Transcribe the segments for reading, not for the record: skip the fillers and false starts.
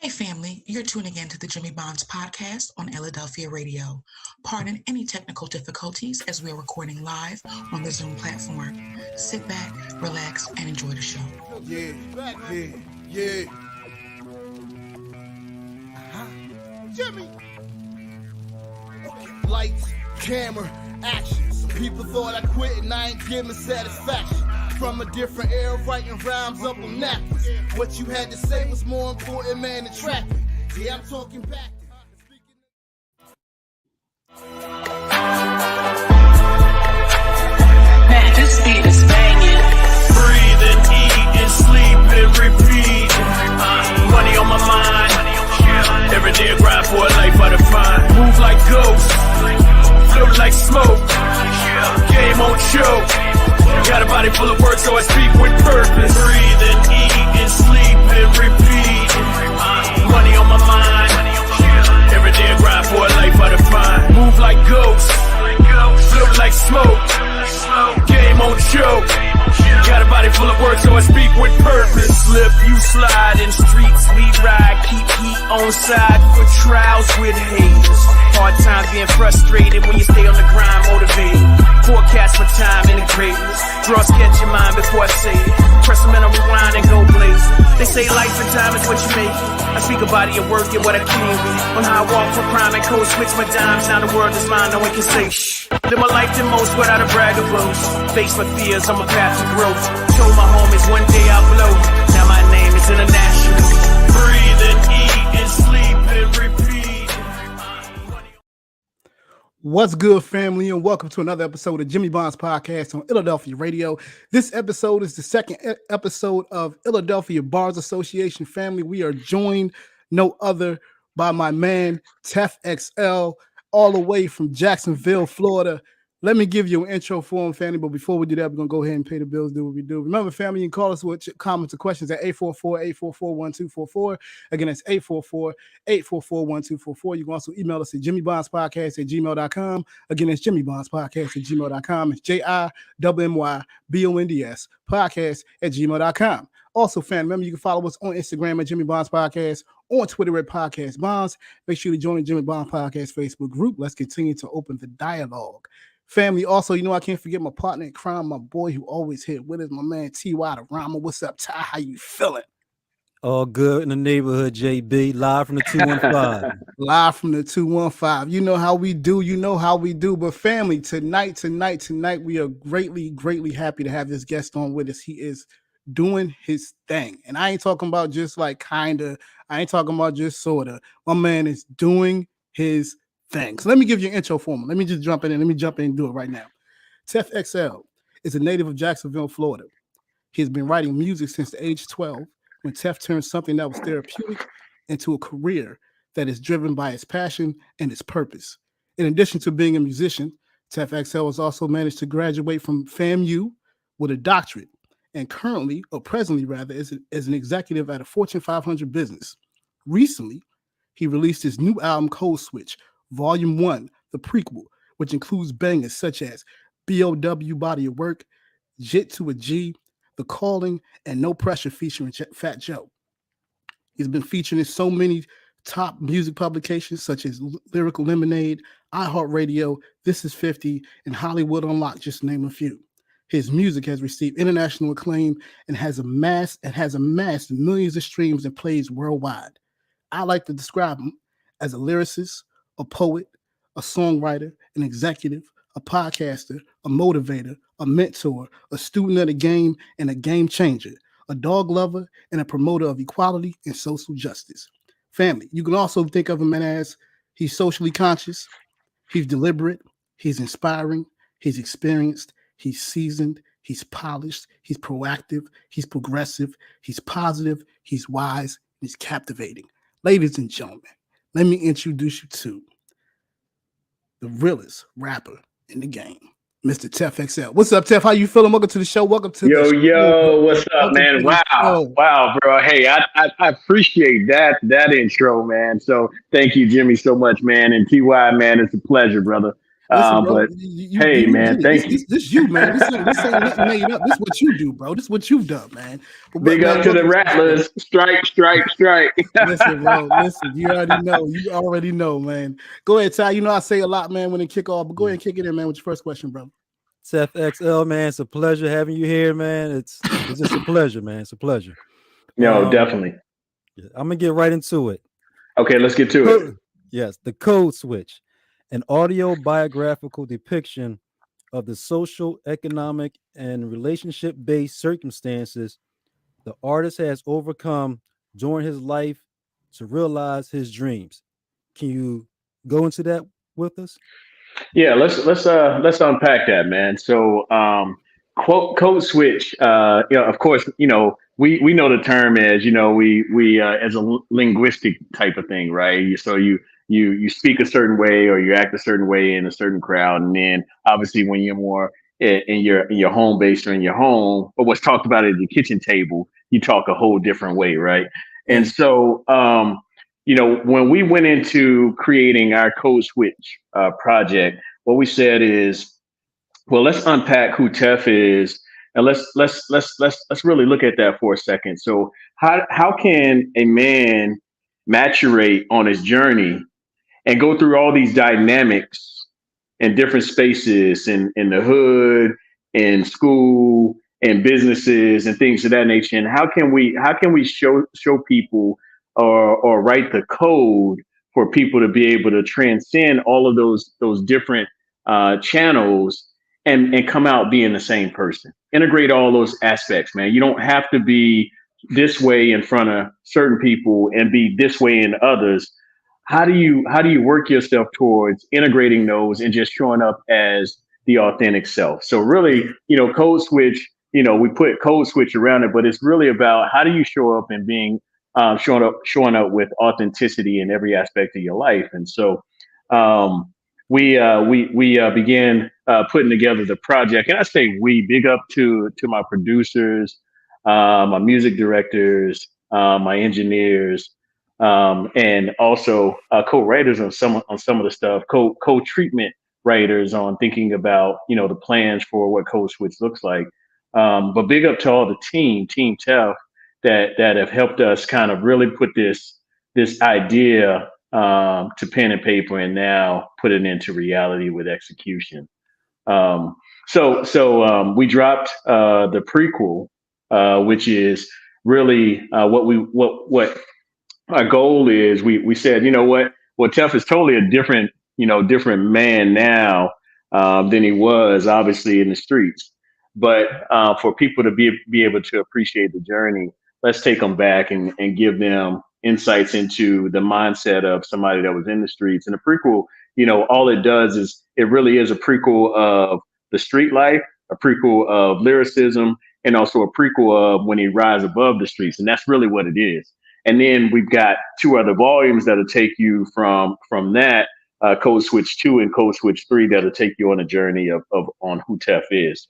Hey family, you're tuning in to the Jimmy Bonds podcast on Philadelphia Radio. Pardon any technical difficulties as we are recording live on the Zoom platform. Sit back, relax, and enjoy the show. Yeah. Jimmy. Okay. Lights, camera, action. Some people thought I quit and I ain't giving satisfaction. From a different era, writing rhymes up on napkins. What you had to say was more important, man, than tracking. Yeah, I'm talking back. Man, this beat is banging. Breathe and eat and sleep and repeat. Money on my mind. Every day I grind for a life I define. Move like ghosts. Float like smoke. Game on choke. Got a body full of work, so I speak with purpose. Breathe and eat and sleep and repeat. Money on my mind. Every day I grind for a life I define. Move like ghosts. Float like smoke. Game on choke. Got a body full of work, so I speak with purpose. Slip, you slide in streets, we ride. Keep heat on side for trials with haters. Hard times being frustrated when you stay on the grind, motivated. Forecast for time in the greatness. Draw sketch your mind before I say it. Press them in a rewind and go blazing. They say life and time is what you make it. I speak about your work and what I came with. On how I walk for crime and code switch my dimes. Now the world is mine, no one can say shh. Live my life the most without a brag of boast. Face my fears, I'm a path to growth. Told my homies one day I'll blow. Now my name is international. Breathe and eat and sleep and repeat. What's good, family, and welcome to another episode of Jimmy Bonds Podcast on Philadelphia Radio. This episode is the second episode of Philadelphia Bars Association family. We are joined no other by my man, TEF XL, all the way from Jacksonville, Florida. Let me give you an intro for him, family, but before we do that, we're going to go ahead and pay the bills, do what we do. Remember, family, you can call us with comments or questions at 844-844-1244. Again, that's 844-844-1244. You can also email us at jimmybondspodcast@gmail.com. Again, it's jimmybondspodcast@gmail.com. It's JIMMYBONDS podcast@gmail.com. Also, family, remember, you can follow us on Instagram at Jimmy Bonds Podcast, on Twitter at Podcast Bonds. Make sure you join the Jimmy Bonds Podcast Facebook group. Let's continue to open the dialogue. Family, also, I can't forget my partner in crime, my boy who always here with us, my man T.Y. the Rama. What's up, Ty? How you feeling? All good in the neighborhood, JB. Live from the 215. Live from the 215. You know how we do. But family, tonight, we are greatly happy to have this guest on with us. He is doing his thing. And I ain't talking about just like kinda. I ain't talking about just sorta. My man is doing his thing. So let me give you an intro for him. Let me just jump in and do it right now. TEF XL is a native of Jacksonville, Florida. He has been writing music since the age of 12 when TEF turned something that was therapeutic into a career that is driven by his passion and his purpose. In addition to being a musician, TEF XL has also managed to graduate from FAMU with a doctorate and presently is an executive at a Fortune 500 business. Recently, he released his new album, Code Switch, Volume 1, the prequel, which includes bangers such as BOW Body of Work, Jit to a G, The Calling, and No Pressure featuring Fat Joe. He's been featured in so many top music publications such as Lyrical Lemonade, iHeartRadio, This Is 50, and Hollywood Unlocked, just to name a few. His music has received international acclaim and has amassed millions of streams and plays worldwide. I like to describe him as a lyricist, a poet, a songwriter, an executive, a podcaster, a motivator, a mentor, a student of the game, and a game changer, a dog lover, and a promoter of equality and social justice. Family, you can also think of him as he's socially conscious, he's deliberate, he's inspiring, he's experienced, he's seasoned, he's polished, he's proactive, he's progressive, he's positive, he's wise, he's captivating. Ladies and gentlemen, let me introduce you to the realest rapper in the game, Mr. TEF XL. What's up, TEF? How you feeling? Welcome to the show. Welcome to the show. What's up, man? Wow, bro. Hey, I appreciate that intro, man. So thank you, Jimmy, so much, man. And TY, man, it's a pleasure, brother. Listen, bro. But hey, You man, did it. thank you. This you, man. This ain't nothing made up. This what you do, bro. This what you've done, man. Big Man, up to the welcome to the show. Rattlers. Strike, strike, strike. Listen, bro. Listen, you already know. You already know, man. Go ahead, Ty. You know I say a lot, man, when they kick off, but go ahead and kick it in, man, with your first question, bro. TEF XL, man. It's a pleasure having you here, man. It's just a pleasure, man. It's a pleasure. No, definitely. Yeah, I'm gonna get right into it. Okay, let's get to it. Yes, the code switch, an audio biographical depiction of the social, economic, and relationship-based circumstances the artist has overcome during his life to realize his dreams. Can you go into that with us? Yeah, let's unpack that, man. So, quote code switch. Of course, we know the term as we as a linguistic type of thing, right? So you speak a certain way or you act a certain way in a certain crowd, and then obviously when you're more in your home base or in your home, or what's talked about at the kitchen table, you talk a whole different way, right? And so, when we went into creating our code switch project, what we said is, well, let's unpack who TEF is, and let's really look at that for a second. So, how can a man maturate on his journey and go through all these dynamics in different spaces in the hood, in school, in businesses, and things of that nature? And how can we show people or write the code for people to be able to transcend all of those different channels and come out being the same person? Integrate all those aspects, man. You don't have to be this way in front of certain people and be this way in others. How do you work yourself towards integrating those and just showing up as the authentic self? So really, code switch, we put code switch around it, but it's really about how do you show up and being showing up with authenticity in every aspect of your life. And so we began putting together the project, and I say we, big up to my producers, my music directors, my engineers, and also co-writers on some of the stuff, co-treatment writers on thinking about the plans for what Code Switch looks like. But big up to all the team TEF that have helped us kind of really put this idea to pen and paper and now put it into reality with execution. So we dropped the prequel, which is really what our goal is. We said, well, TEF is totally a different man now than he was obviously in the streets. But for people to be able to appreciate the journey, let's take them back and give them insights into the mindset of somebody that was in the streets. And the prequel, all it does is it really is a prequel of the street life, a prequel of lyricism, and also a prequel of when he rises above the streets. And that's really what it is. And then we've got two other volumes that'll take you from that, Code Switch 2 and Code Switch 3, that'll take you on a journey of on who TEF is.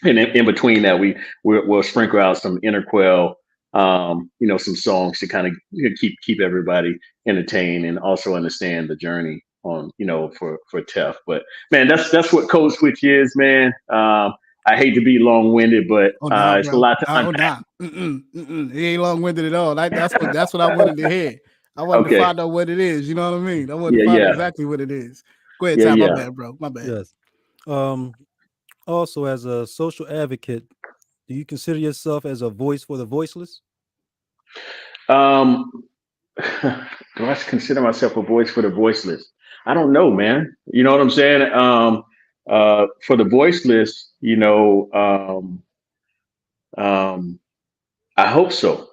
And in between that, we'll sprinkle out some interquel, some songs to kind of keep everybody entertained and also understand the journey on, for TEF. But man, that's what Code Switch is, man. I hate to be long-winded, but it's a lot to unpack. It ain't long-winded at all. That's what I wanted to hear. I wanted to find out what it is. You know what I mean? I wanted to find out exactly what it is. Go ahead, Ty. My bad, bro. My bad. Yes. Also, as a social advocate, do you consider yourself as a voice for the voiceless? Do I consider myself a voice for the voiceless? I don't know, man. You know what I'm saying? For the voiceless, I hope so.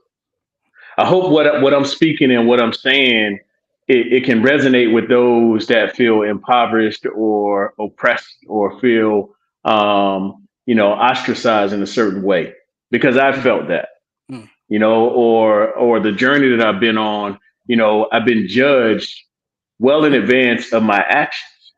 I hope what I'm speaking and what I'm saying, it can resonate with those that feel impoverished or oppressed or feel, ostracized in a certain way, because I felt that, or the journey that I've been on, I've been judged well in advance of my actions.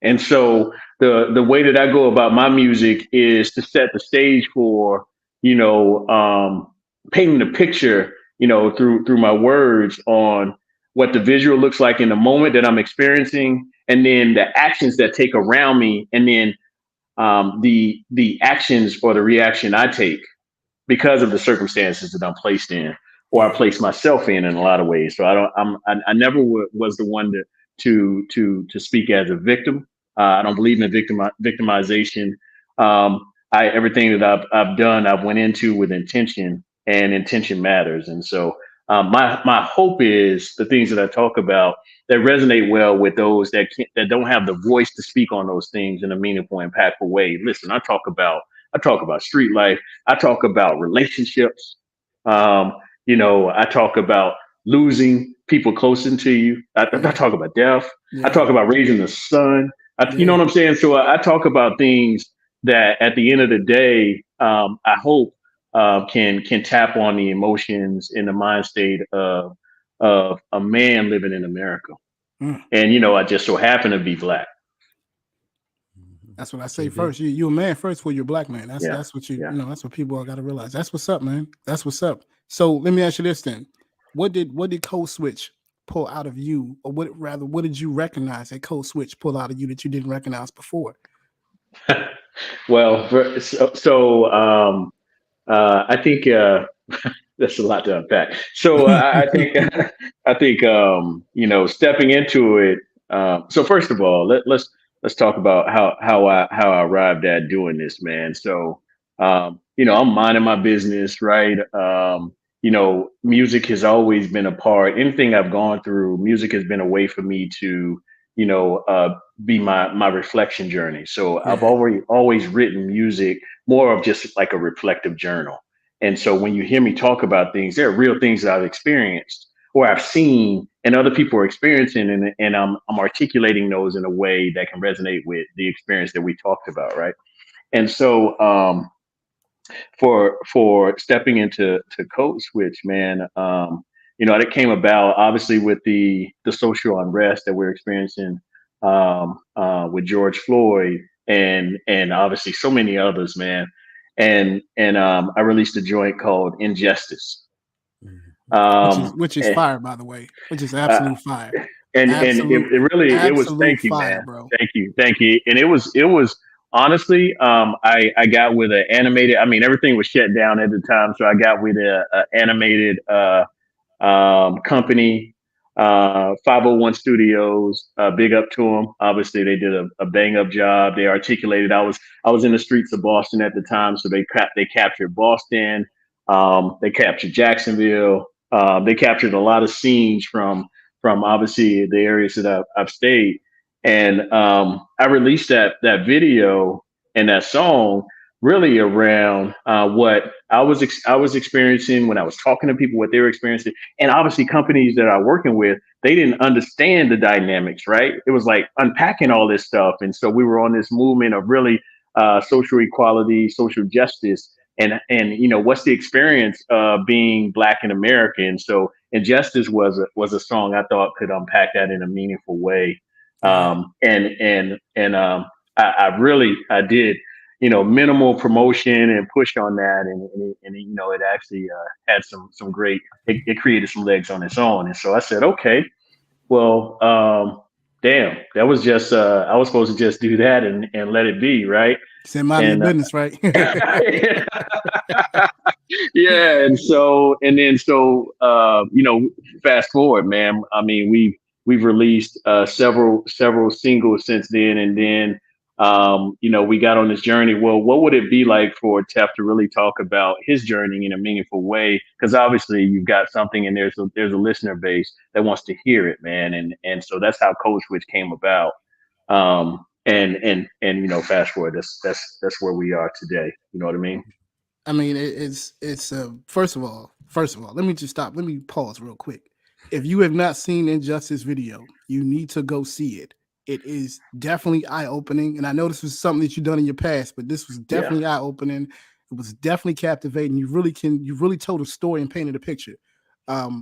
And so the way that I go about my music is to set the stage for, painting the picture, through my words on what the visual looks like in the moment that I'm experiencing, and then the actions that take around me, and then the actions or the reaction I take because of the circumstances that I'm placed in, or I Yeah. place myself in a lot of ways. So I never was the one to speak as a victim. I don't believe in victimization. Everything that I've done, I've went into with intention, and intention matters. And so my hope is the things that I talk about that resonate well with those that don't have the voice to speak on those things in a meaningful, impactful way. Listen, I talk about street life. I talk about relationships. Um, I talk about losing people close to you. I talk about death. I Yeah. talk about raising the son. You know Yeah. what I'm saying? So I talk about things that at the end of the day, I hope can tap on the emotions and the mind state of a man living in America. Mm. And I just so happen to be black. That's what I say KB. first. You a man first before you're a black man. Yeah, That's what you yeah. that's what people got to realize. That's what's up, man. That's what's up. So let me ask you this then. What did Code Switch pull out of you, or what did you recognize that Code Switch pull out of you that you didn't recognize before? Well, I think that's a lot to unpack. So I think I think stepping into it. So first of all, let's talk about how I arrived at doing this, man. So I'm minding my business, right? Music has always been a part. Anything I've gone through, music has been a way for me to you know uh, be my reflection journey. So I've Yeah. always written music more of just like a reflective journal. And so when you hear me talk about things, there are real things that I've experienced or I've seen and other people are experiencing, and I'm articulating those in a way that can resonate with the experience that we talked about, right? And so for stepping into Code Switch, man, that came about obviously with the social unrest that we're experiencing with George Floyd and obviously so many others, man. And I released a joint called Injustice. Which is Um, which is and, fire, by the way. Which is uh, absolute fire. and Absolute, it was, absolute thank you, fire, man. bro. Thank you. And it was honestly, I got with an animated. I mean, everything was shut down at the time, so I got with a animated company, 501 Studios. Big up to them. Obviously, they did a bang up job. They articulated. I was in the streets of Boston at the time, so they captured Boston. They captured Jacksonville. They captured a lot of scenes from obviously the areas that I've stayed. And I released that video and that song really around what I was experiencing when I was talking to people, what they were experiencing, and obviously companies that I'm working with, they didn't understand the dynamics, right? It was like unpacking all this stuff, and so we were on this movement of really social equality, social justice, and what's the experience of being Black in America, and so Injustice was a song I thought could unpack that in a meaningful way, Yeah. I did minimal promotion and push on that, and it actually had some great. It created some legs on its own, and so I said, okay, well, damn, that was just I was supposed to just do that and let it be, right? Said mind your And business, right? yeah, and then fast forward, man. I mean, we've released several singles since then, and then we got on this journey. Well, what would it be like for Tef to really talk about his journey in a meaningful way? Because obviously you've got something, and there's a listener base that wants to hear it, man, and so that's how Code Switch came about. And fast forward, that's where we are today. You know what I mean? I mean, it's first of all, let me just stop. Let me pause real quick. If you have not seen Injustice video, you need to go see it. It is definitely eye opening, and I know this was something that you've done in your past, but this was Yeah, definitely eye opening. It was definitely captivating. You really told a story and painted a picture,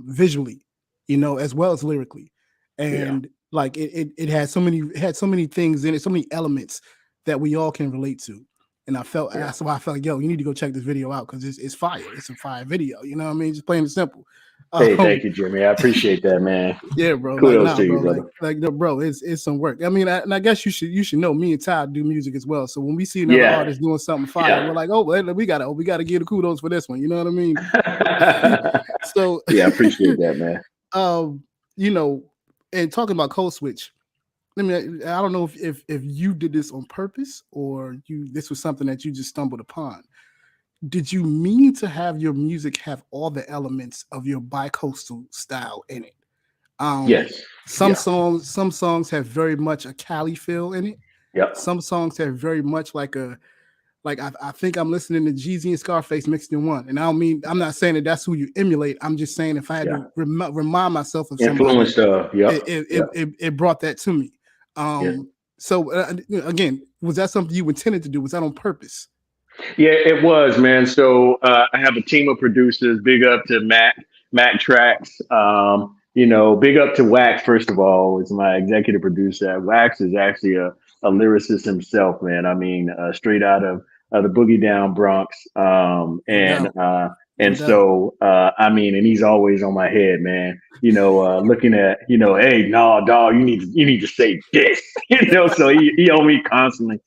visually, as well as lyrically, yeah, and like it had so many things in it, so many elements that we all can relate to. And that's why I felt like, yo, you need to go check this video out because it's fire. It's a fire video. You know what I mean? Just plain and simple. Hey, thank you, Jimmy. I appreciate that, man. Yeah, bro. Like, Kudos nah, to you, bro. brother. No, bro. It's some work. I mean, and I guess you should know. Me and Ty do music as well. So when we see another Yeah, artist doing something fire, we're yeah. like, oh, well, we gotta give the kudos for this one. You know what I mean? So, Yeah, I appreciate that, man. you know, and talking about Code Switch. I don't know if you did this on purpose or this was something that you just stumbled upon. Did you mean to have your music have all the elements of your bi-coastal style in it? Yes. Some Yeah. songs have very much a Cali feel in it. Yep. Some songs have very much like I think I'm listening to Jeezy and Scarface mixed in one. And I'm not saying that that's who you emulate. I'm just saying if I had Yeah. to remind myself of somebody, Influenced. Yep. it brought that to me. Yeah. So again, was that something you intended to do? Was that on purpose? Yeah, it was, man. So I have a team of producers. Big up to Matt Tracks. Big up to Wax. First of all, is my executive producer. Wax is actually a lyricist himself, man. I mean, straight out of the Boogie Down Bronx. No And doubt. and No doubt. so I mean, and he's always on my head, man. Looking at, hey, no, dog, you need to say this, So he on me constantly.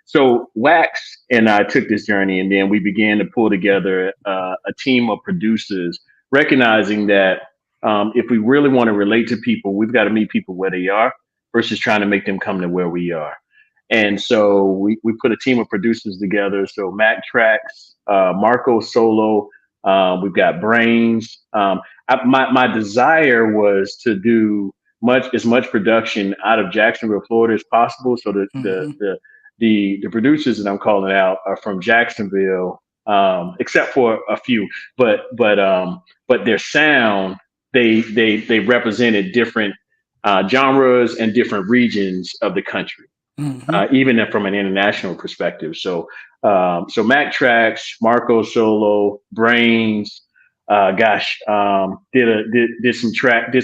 So Wax and I took this journey, and then we began to pull together a team of producers, recognizing that if we really want to relate to people, we've got to meet people where they are versus trying to make them come to where we are. And so we put a team of producers together. So Mac Tracks, Marco Solo, we've got Brains. My desire was to do as much production out of Jacksonville, Florida as possible. So the producers that I'm calling out are from Jacksonville, except for a few, but their sound, they represented different genres and different regions of the country. Even from an international perspective. So Mac Tracks, Marco Solo, Brains, did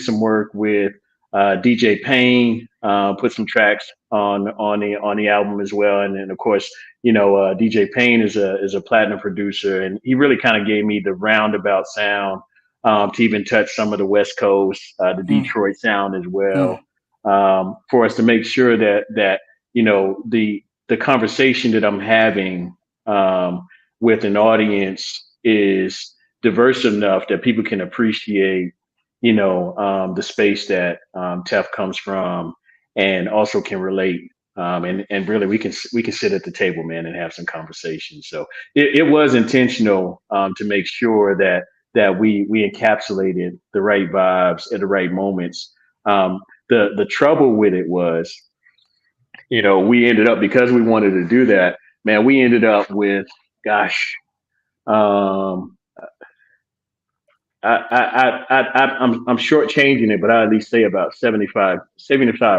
some work with DJ Payne, put some tracks on the album as well, and then of course, DJ Payne is a platinum producer, and he really kind of gave me the roundabout sound to even touch some of the West Coast, the Detroit sound as well, for us to make sure that the conversation that I'm having with an audience is diverse enough that people can appreciate, the space that TEF comes from, and also can relate. And really, we can sit at the table, man, and have some conversations. So it was intentional to make sure that we encapsulated the right vibes at the right moments. The trouble with it was, we ended up, because we wanted to do that, man, we ended up with, um, I'm shortchanging it, but I at least say about 75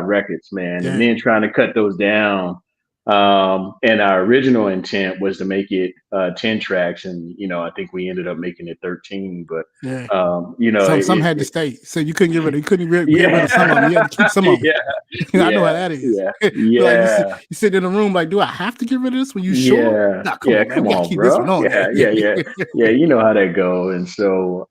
records, man. Damn. And then trying to cut those down. And our original intent was to make it 10 tracks, and I think we ended up making it 13. But some had to stay, so you couldn't get rid of. You couldn't get rid of some of them. You had to keep some of them. Yeah, I know how that is. Yeah, Like you sit in a room, like, do I have to get rid of this? When you sure? Nah, come on, man. We gotta keep bro. this one on. Yeah. You know how that go. And so,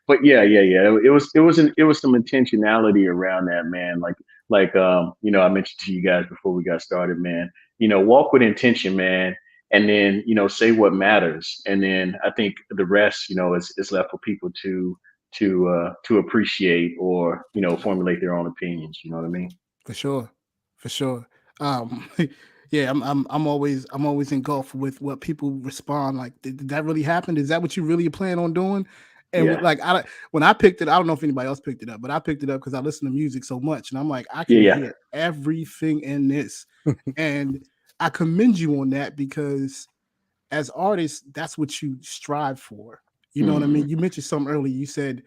but it was some intentionality around that, man. I mentioned to you guys before we got started, man. Walk with intention, man, and then say what matters, and then I think the rest, is left for people to appreciate or formulate their own opinions. You know what I mean? For sure. Yeah, I'm always engulfed with what people respond. Like, did that really happen? Is that what you really plan on doing? And when I picked it, I don't know if anybody else picked it up, but I picked it up because I listen to music so much, and I'm like, I can hear everything in this, and I commend you on that, because as artists, that's what you strive for. You know what I mean? You mentioned something earlier. You said,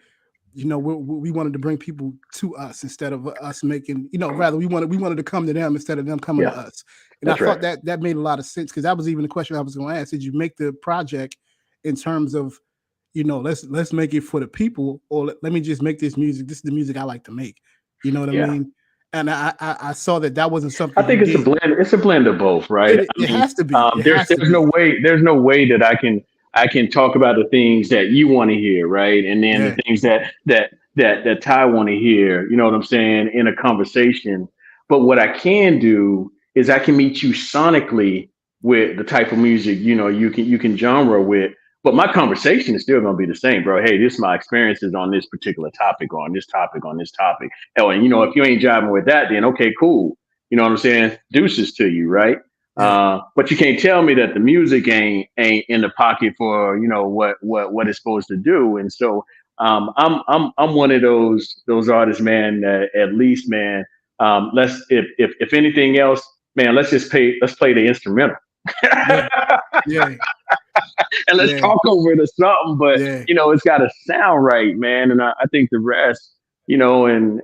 we wanted to bring people to us instead of us making, rather we wanted to come to them instead of them coming to us. And I thought that made a lot of sense, because that was even the question I was going to ask. Did you make the project in terms of, let's make it for the people, or let me just make this music. This is the music I like to make. You know what I mean? And I saw that wasn't something. I think it's a blend of both, right? It has to be. There's no way that I I can talk about the things that you want to hear, right? And then Yeah. the things that Ty want to hear, you know what I'm saying, in a conversation. But what I can do is I can meet you sonically with the type of music, you can genre with. But my conversation is still gonna be the same, bro. Hey, this is my experiences on this particular topic, or on this topic, on this topic. Oh, and if you ain't jiving with that, then okay, cool. You know what I'm saying? Deuces to you, right? Yeah. But you can't tell me that the music ain't in the pocket for what it's supposed to do. And so I'm one of those artists, man. That at least, man, let's if anything else, man, let's play the instrumental. Yeah. Yeah. And let's Yeah. talk over it or something. But Yeah. it's got to sound right, man. And I think the rest, and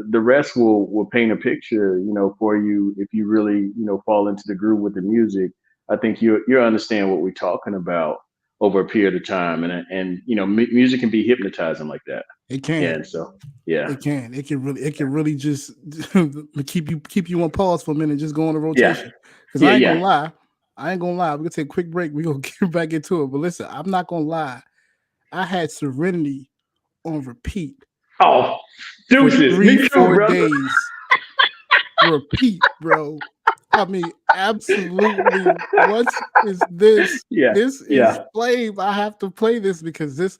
the rest will paint a picture, for you if you really, fall into the groove with the music. I think you understand what we're talking about over a period of time, and music can be hypnotizing like that. It can. And so, yeah, It can. It can really just keep you on pause for a minute, just go on a rotation. Because I ain't gonna lie. We're gonna take a quick break. We're gonna get back into it. But listen, I'm not gonna lie. I had Serenity on repeat. Oh, deuces. For 3, Me too, 4 brother. days. Repeat, bro. I mean, absolutely. What is this? Yeah. This is Flame. I have to play this because this.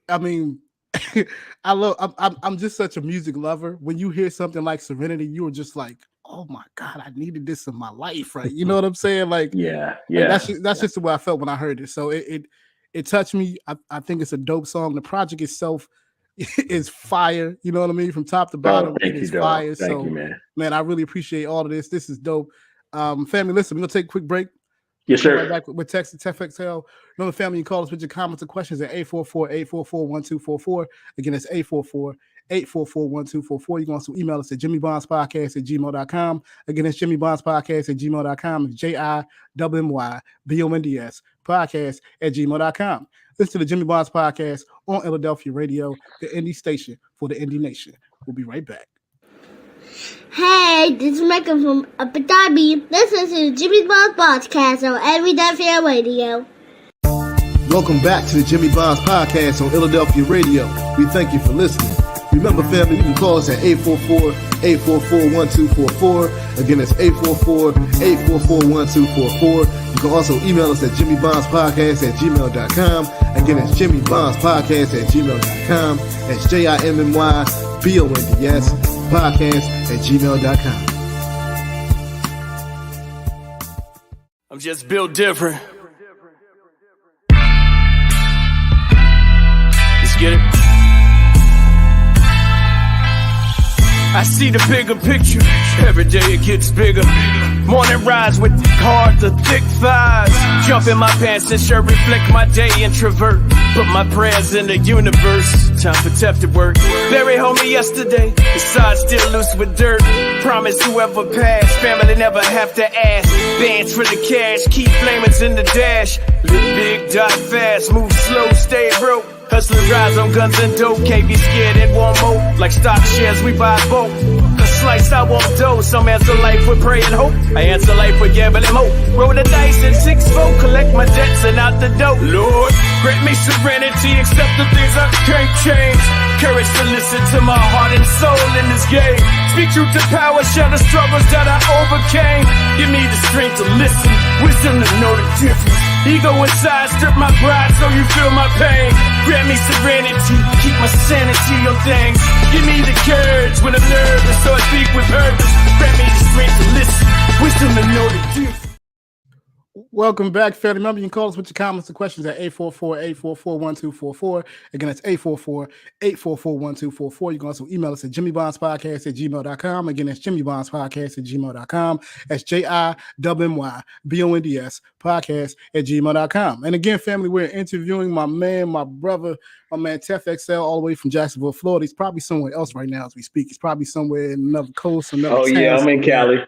I mean, I'm just such a music lover. When you hear something like Serenity, you are just like, oh my God, I needed this in my life, right? You know what I'm saying? Like, Yeah. that's just the way I felt when I heard it. So it touched me. I think it's a dope song. The project itself is fire. You know what I mean? From top to bottom, it is fire. Thank So, you, man. I really appreciate all of this. This is dope. Family, listen, we're gonna take a quick break. Yes, Come sir. right back with text to TEF XL. Remember, family, you call us with your comments and questions at 844-844-1244. Again, it's 844-844-1244. You can also email us at jimmybondspodcast@gmail.com. Again, it's jimmybondspodcast@gmail.com. It's JIMMYBONDS podcast@gmail.com. Listen to the Jimmy Bonds Podcast on Philadelphia Radio, the indie station for the indie nation. We'll be right back. Hey, this is Michael from Abu Dhabi. Listen to the Jimmy Bonds Podcast on Philadelphia Radio. Welcome back to the Jimmy Bonds Podcast on Philadelphia Radio. We thank you for listening. Remember, family, you can call us at 844-844-1244. Again, it's 844-844-1244. You can also email us at jimmybondspodcast@gmail.com. Again, it's jimmybondspodcast@gmail.com. That's JIMMYBONDS podcast@gmail.com. I'm just built different. Let's get it. I see the bigger picture. Every day it gets bigger. Morning rise with hard to thick thighs. Jump in my pants and shirt, reflect my day, introvert. Put my prayers in the universe. Time for TEF to work. Bury homie yesterday. The side still loose with dirt. Promise whoever passed, family never have to ask. Bands for the cash, keep flamers in the dash. Live big, die fast, move slow, stay broke. Hustlers rise on guns and dope. Can't be scared and want more. Like stock shares, we buy both. A slice, I won't do. Some answer life with prayer and hope. I answer life with gambling hope. Roll the dice in 6-4. Collect my debts and out the dope. Lord, grant me serenity. Accept the things I can't change. Courage to listen to my heart and soul in this game. Speak truth to power. Share the struggles that I overcame. Give me the strength to listen. Wisdom to know the difference. Ego inside, strip my pride so you feel my pain. Grant me serenity, keep my sanity on things. Give me the courage when I'm nervous, so I speak with purpose. Grant me the strength to listen, wisdom to know the difference. Welcome back, family. Remember, you can call us with your comments and questions at 844-844-1244. Again, it's 844-844-1244. You can also email us at jimmybondspodcast@gmail.com. Again, that's jimmybondspodcast@gmail.com. That's JIMMYBONDS podcast@gmail.com. And again, family, we're interviewing my man, my brother, my man TEF XL, all the way from Jacksonville, Florida. He's probably somewhere else right now as we speak. He's probably somewhere in another coast, another town. Yeah, I'm in Cali.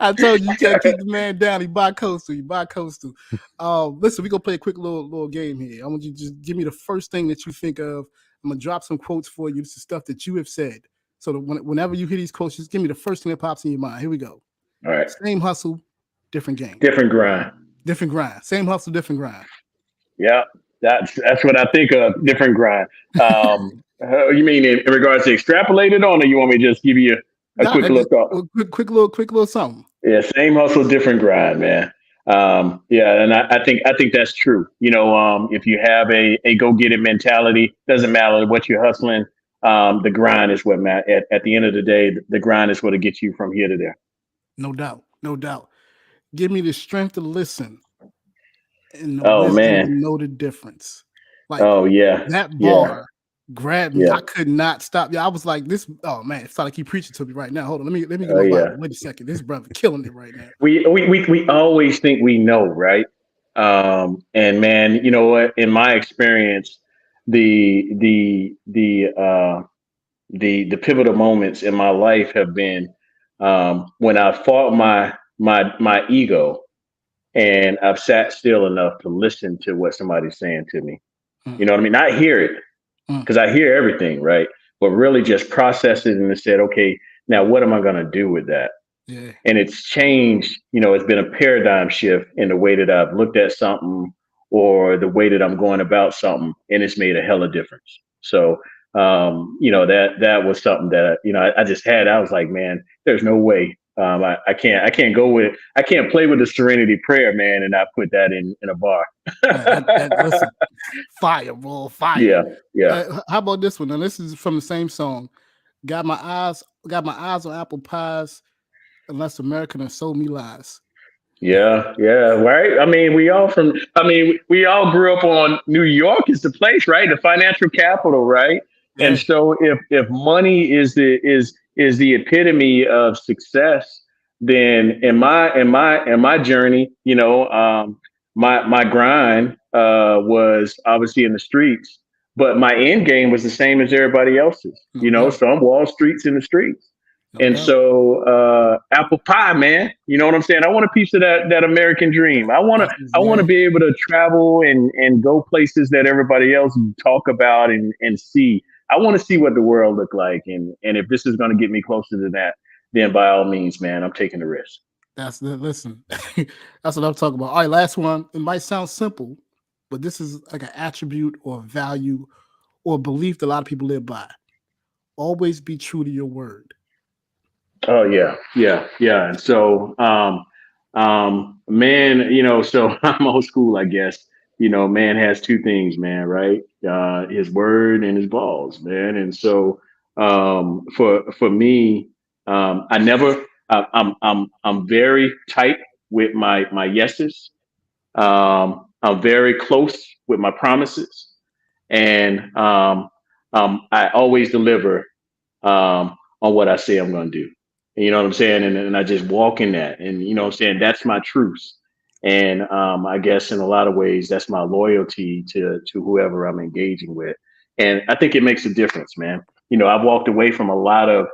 I told you can't keep the man down. He bi-coastal. Listen, we're gonna play a quick little game here. I want you to just give me the first thing that you think of. I'm gonna drop some quotes for you. This is stuff that you have said. So that whenever you hear these quotes, just give me the first thing that pops in your mind. Here we go. All right. Same hustle, different game, Different grind. different grind, same hustle, different grind. Yeah, that's what I think of. Different grind. You mean in regards to extrapolate it on, or you want me to just give you a Nah, quick that look just up? quick little something. Yeah, same hustle, different grind, man. Yeah, and I think that's true. If you have a go get it mentality, doesn't matter what you're hustling. The grind is what matters. At the end of the day, the grind is what'll get you from here to there. No doubt, no doubt. Give me the strength to listen and the Oh wisdom to man. know the difference. Like Oh yeah. that Yeah. bar grabbed me. Yeah. I could not stop. Yeah, I was like, this. Oh man, it's like he preaching to me right now. Hold on, let me get Oh my yeah. Bible. Wait a second, this brother killing it right now. We always think we know, right? And man, you know what? In my experience, the the the uh, the pivotal moments in my life have been when I fought my ego and I've sat still enough to listen to what somebody's saying to me. Mm, You know what I mean? Not hear it mm, because I hear everything, right? But really just process it and said, okay, now what am I going to do with that? yeah, And it's changed. It's been a paradigm shift in the way that I've looked at something or the way that I'm going about something, and it's made a hell of difference. So that was something that I just had. I was like, man, there's no way. I can't play with the serenity prayer, man, and I put that in a bar. man. That listen, fire, bro, fire. Yeah, yeah. How about this one? Now this is from the same song. Got my eyes on apple pies, unless American has sold me lies. Yeah, yeah, right. We all grew up on New York is the place, right? The financial capital, right? And Yeah, so if money is the epitome of success, then in my journey, my grind was obviously in the streets, but my end game was the same as everybody else's. no doubt, Some Wall Streets in the streets. no And doubt. so apple pie, man. You know what I'm saying? I want a piece of that American dream. That's I want to yeah. be able to travel and go places that everybody else talk about and see. I want to see what the world look like. And if this is going to get me closer to that, then by all means, man, I'm taking the risk. That's the listen. That's what I'm talking about. All right, last one. It might sound simple, but this is like an attribute or value or belief that a lot of people live by. Always be true to your word. Oh yeah, yeah, yeah. And so, man, so I'm old school, I guess. Man has two things, man, right? His word and his balls, man. And so, for me, I never, I'm very tight with my yeses. I'm very close with my promises, and I always deliver on what I say I'm going to do. And you know what I'm saying? And I just walk in that. And you know what I'm saying? That's my truth. And I guess in a lot of ways, that's my loyalty to whoever I'm engaging with. And I think it makes a difference, man. I've walked away from a lot of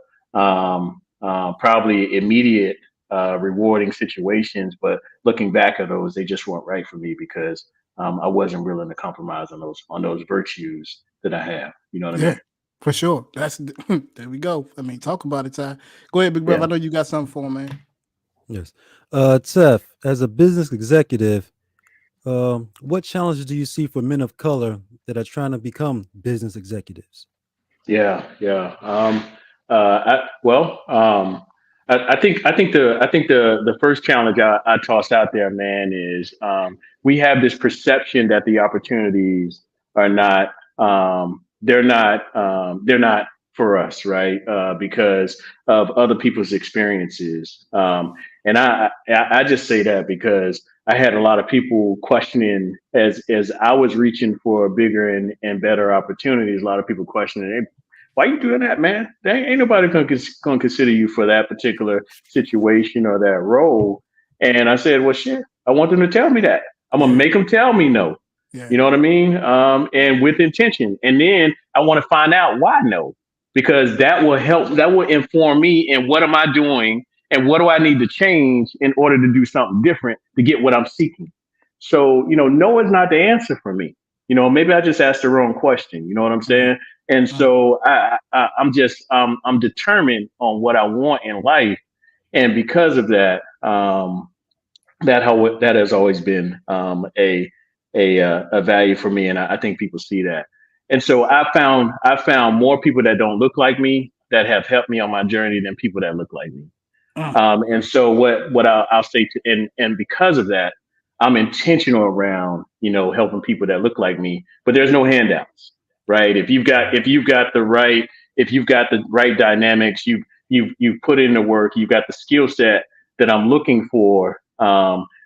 probably immediate rewarding situations, but looking back at those, they just weren't right for me because I wasn't willing to compromise on those virtues that I have. You know what I Yeah, mean? for sure. That's there we go. I mean, talk about it, Ty. Go ahead, big brother. Yeah. I know you got something for him, man. Yes. Tef, as a business executive, what challenges do you see for men of color that are trying to become business executives? Yeah, yeah. I think the first challenge I toss out there, man, is we have this perception that the opportunities are not they're not for us, right? Because of other people's experiences. And I just say that because I had a lot of people questioning as I was reaching for bigger and better opportunities. A lot of people questioning, "Hey, why you doing that, man? There ain't nobody gonna consider you for that particular situation or that role." And I said, "Well, shit, I want them to tell me that. I'm gonna Yeah, make them tell me no." yeah, You know what I mean? And with intention. And then I want to find out why no, because that will help. That will inform me. And what am I doing? And what do I need to change in order to do something different to get what I'm seeking? So, no is not the answer for me. Maybe I just asked the wrong question. You know what I'm mm, saying? And mm, so I'm determined on what I want in life. And because of that, that has always been a value for me, and I think people see that. And so I found more people that don't look like me that have helped me on my journey than people that look like me. And so what I'll say to, and because of that, I'm intentional around, helping people that look like me, but there's no handouts, right? If you've got the right dynamics, you've put in the work, you've got the skill set that I'm looking for.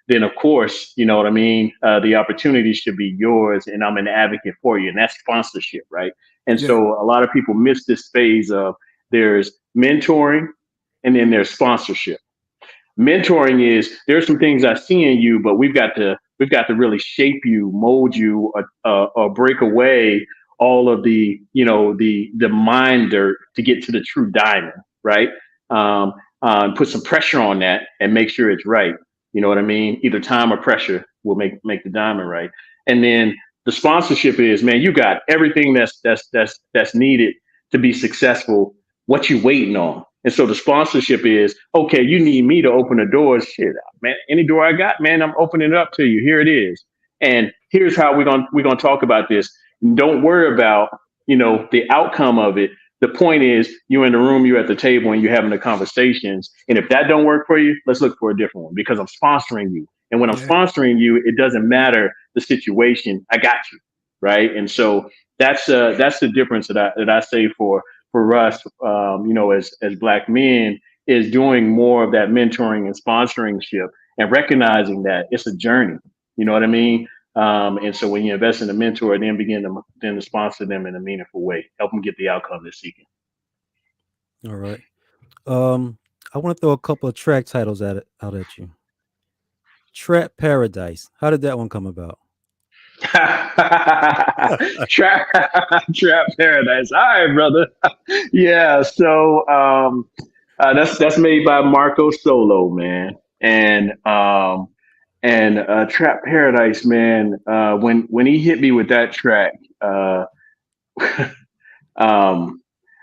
Then of course, you know what I mean. The opportunity should be yours, and I'm an advocate for you, and that's sponsorship, right? And Yeah. so a lot of people miss this phase of there's mentoring, and then there's sponsorship. Mentoring is there's some things I see in you, but we've got to really shape you, mold you, or break away all of the mind dirt to get to the true diamond, right? Put some pressure on that and make sure it's right. You know what I mean? Either time or pressure will make the diamond right. And then the sponsorship is, man, you got everything that's needed to be successful. What you waiting on? And so the sponsorship is, okay, you need me to open the doors. Shit, man, any door I got, man, I'm opening it up to you. Here it is. And here's how we're gonna talk about this. Don't worry about, the outcome of it. The point is you're in the room, you're at the table, and you're having the conversations. And if that don't work for you, let's look for a different one because I'm sponsoring you. And when I'm Yeah. sponsoring you, it doesn't matter the situation. I got you. Right. And so that's the difference that I say for us, as black men, is doing more of that mentoring and sponsoring ship and recognizing that it's a journey. You know what I mean? And so when you invest in a mentor, then to sponsor them in a meaningful way, help them get the outcome they're seeking. All right. I want to throw a couple of track titles out at you. Trap Paradise. How did that one come about? trap, trap paradise. All right, brother. Yeah. So that's made by Marco Solo, man, and Trap Paradise, man. When he hit me with that track, um,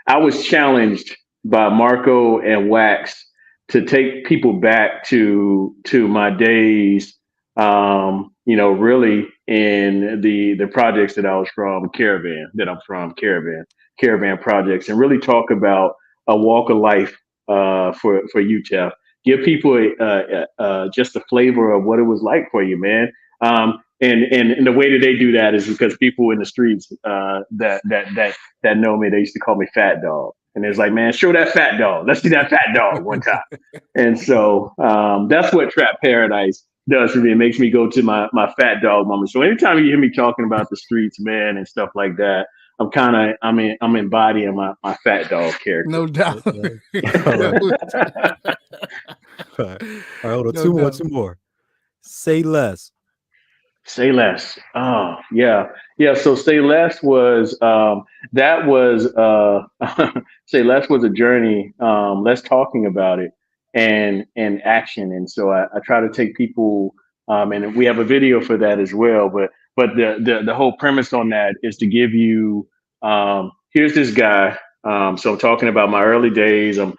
I was challenged by Marco and Wax to take people back to my days, really in the projects that I was from, Caravan projects, and really talk about a walk of life for you, Jeff. Give people just a flavor of what it was like for you, man. And the way that they do that is because people in the streets that know me, they used to call me Fat Dog. And it's like, man, show that fat dog. Let's see that fat dog one time. And so that's what Trap Paradise does for me. It makes me go to my fat dog moment. So anytime you hear me talking about the streets, man, and stuff like that, I'm embodying my fat dog character. No doubt. All right. All right. Hold on. No Two more. doubt. Two more. Say Less. Say Less. Oh, yeah. Yeah. So Say Less was that was Say Less was a journey. Let's talking about it and action. And so I try to take people and we have a video for that as well. But the whole premise on that is to give you here's this guy. So I'm talking about my early days. I'm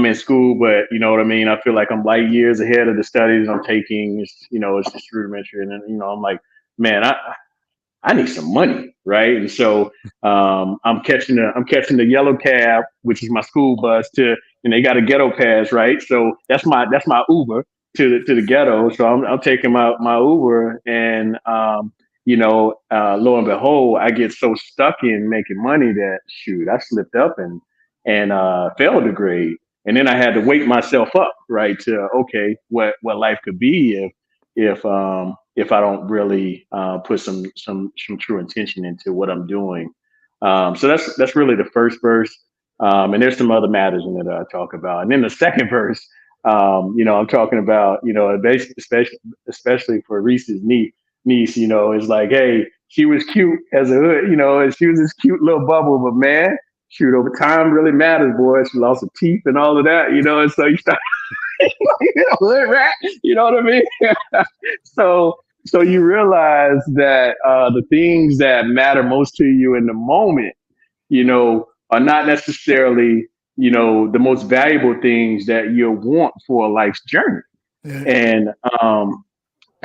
in school, but you know what I mean? I feel like I'm light years ahead of the studies I'm taking. It's just rudimentary. And then, I'm like, man, I need some money, right? And so I'm catching the yellow cab, which is my school bus and they got a ghetto pass, right? So that's my Uber to the ghetto. So I'm taking my Uber, and lo and behold, I get so stuck in making money that shoot, I slipped up and failed the grade, and then I had to wake myself up, right, to okay, what life could be if I don't really put some true intention into what I'm doing. So that's really the first verse, and there's some other matters in it that I talk about, and then the second verse, I'm talking about especially for Reese's niece, is like, hey, she was cute as a hood, and she was this cute little bubble, but man, shoot, over time really matters, boy. She lost her teeth and all of that, and so you start hood rat, you know what I mean? So you realize that the things that matter most to you in the moment, are not necessarily, the most valuable things that you'll want for a life's journey. And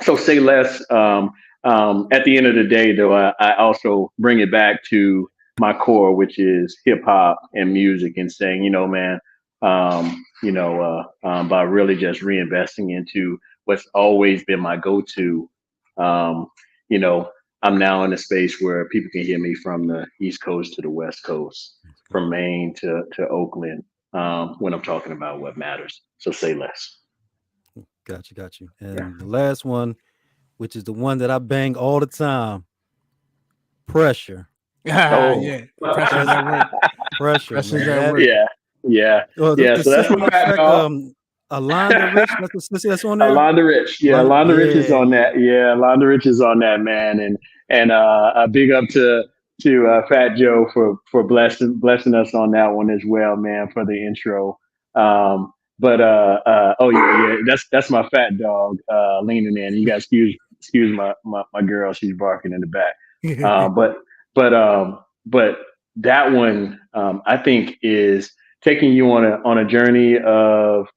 so say less. At the end of the day, though, I also bring it back to my core, which is hip hop and music, and saying, man, by really just reinvesting into what's always been my go-to. Um, you know, I'm now in a space where people can hear me from the East Coast to the West Coast, from Maine to Oakland, when I'm talking about what matters. So say less. Got you. Yeah. And the last one, which is the one that I bang all the time, pressure. Oh, Yeah. Pressure's at work. Pressure, Pressure's man. at work. yeah. The So that's my sister fat track, dog. Alonda Rich, that's the sister that's on there. Alonda Rich, yeah, Alonda Rich is on that. Yeah, Alonda Rich is on that, man, and a big up to Fat Joe for blessing us on that one as well, man, for the intro. Oh yeah, that's my fat dog leaning in. You guys excuse my girl, she's barking in the back. But that one I think is taking you on a journey of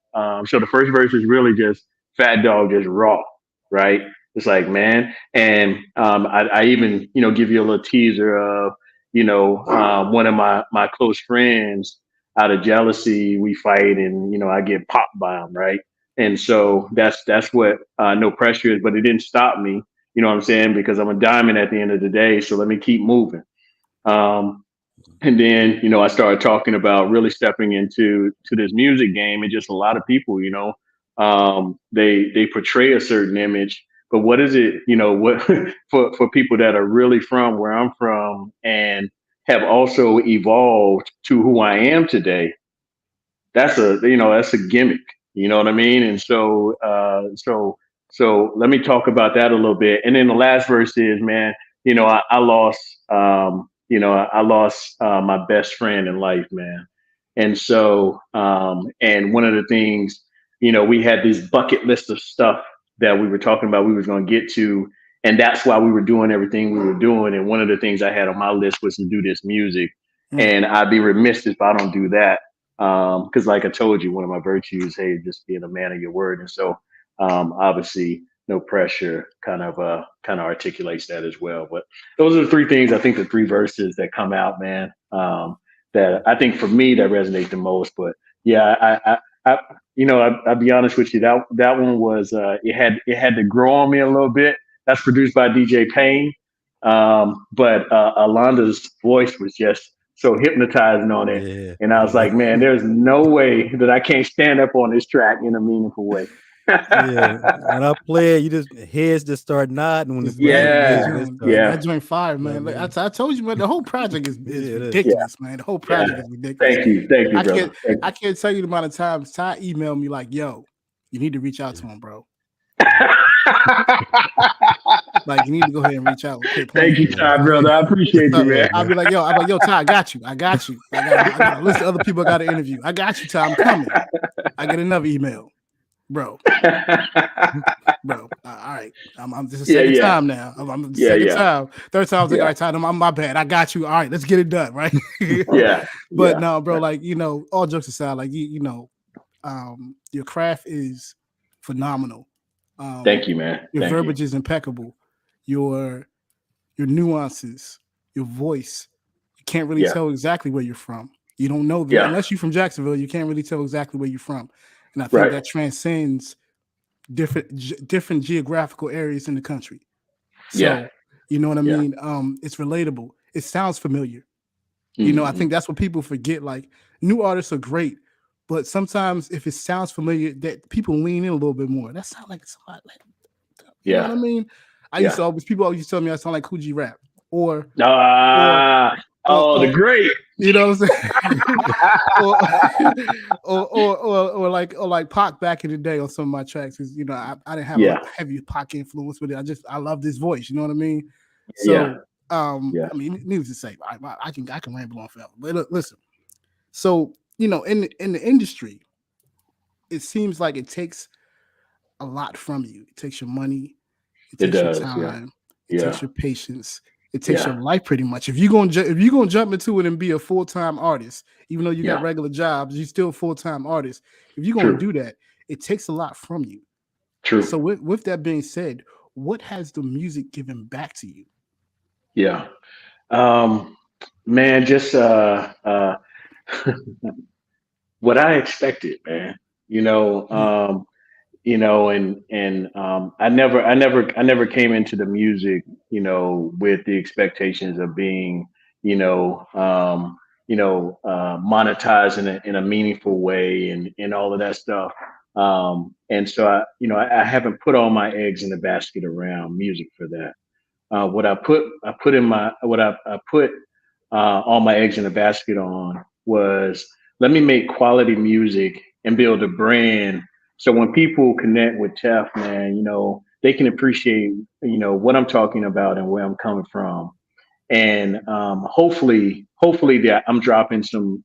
so the first verse is really just Fat Dog, just raw, right? It's like, man, and I even give you a little teaser of one of my close friends, out of jealousy we fight, and I get popped by him, right? And so that's what no pressure is, but it didn't stop me. You know what I'm saying? Because I'm a diamond at the end of the day, so let me keep moving. Um, and then I started talking about really stepping into this music game, and just a lot of people, they portray a certain image, but what is it, what for people that are really from where I'm from and have also evolved to who I am today? That's a gimmick. You know what I mean? And so let me talk about that a little bit. And then the last verse is, man, I lost I lost my best friend in life, man. And so and one of the things, we had this bucket list of stuff that we were talking about we was going to get to, and that's why we were doing everything we were doing. And one of the things I had on my list was to do this music. And I'd be remiss if I don't do that. Because like I told you, one of my virtues, hey, just being a man of your word. And so obviously no pressure kind of articulates that as well. But those are the three things, I think, the three verses that come out, man, that I think for me that resonate the most. But yeah, I'll be honest with you, that one was it had to grow on me a little bit. That's produced by DJ Payne. But Alonda's voice was just so hypnotizing on it. Yeah. And I was like, man, there's no way that I can't stand up on this track in a meaningful way. Yeah. When I play it, you just heads just start nodding when it's That joint fire, man. Yeah, I told you, man, the whole project is ridiculous, man. The whole project is ridiculous. Thank you, brother. I can't tell you the amount of times Ty emailed me like, yo, you need to reach out to him, bro. Like, you need to go ahead and reach out. Thank you, Ty, brother. I appreciate you, man. I'll be like, yo, Ty, I got you. I got a list of other people I got to interview. I got you, Ty. I'm coming. I get another email. Bro. All right. I'm this is the second time now. I'm the second time. Third time I was like, all right, Ty, I'm my bad. I got you. All right, let's get it done, right? But no, bro, like, all jokes aside, like your craft is phenomenal. Thank you, man. Your verbiage is impeccable. Your nuances, your voice, you can't really tell exactly where you're from. You don't know that unless you're from Jacksonville. You can't really tell exactly where you're from, and I think that transcends different geographical areas in the country. So, you know what I mean? It's relatable. It sounds familiar. Mm-hmm. I think that's what people forget. Like, new artists are great, but sometimes if it sounds familiar, that people lean in a little bit more. That sounds like somebody like, you know what I mean? People always tell me I sound like Coogee Rap or the great. You know what I'm saying? or like Pac back in the day on some of my tracks, because I didn't have a heavy Pac influence with it. I love this voice. You know what I mean? So I mean, needless to say, I can ramble on forever. But look, listen. So in the industry, it seems like it takes a lot from you. It takes your money. It takes your time. It takes your patience. It takes your life, pretty much. If you're gonna jump into it and be a full-time artist, even though you got regular jobs, you're still a full-time artist. If you're gonna do that, it takes a lot from you. True. So with that being said, what has the music given back to you? Yeah. Um, man, just what I expected, man. You know, Mm, I never came into the music, with the expectations of being, monetized in a meaningful way and all of that stuff. And so I haven't put all my eggs in the basket around music for that. What I put in my what I put all my eggs in a basket on was, let me make quality music and build a brand. So when people connect with TEF, man, they can appreciate, what I'm talking about and where I'm coming from. And hopefully that I'm dropping some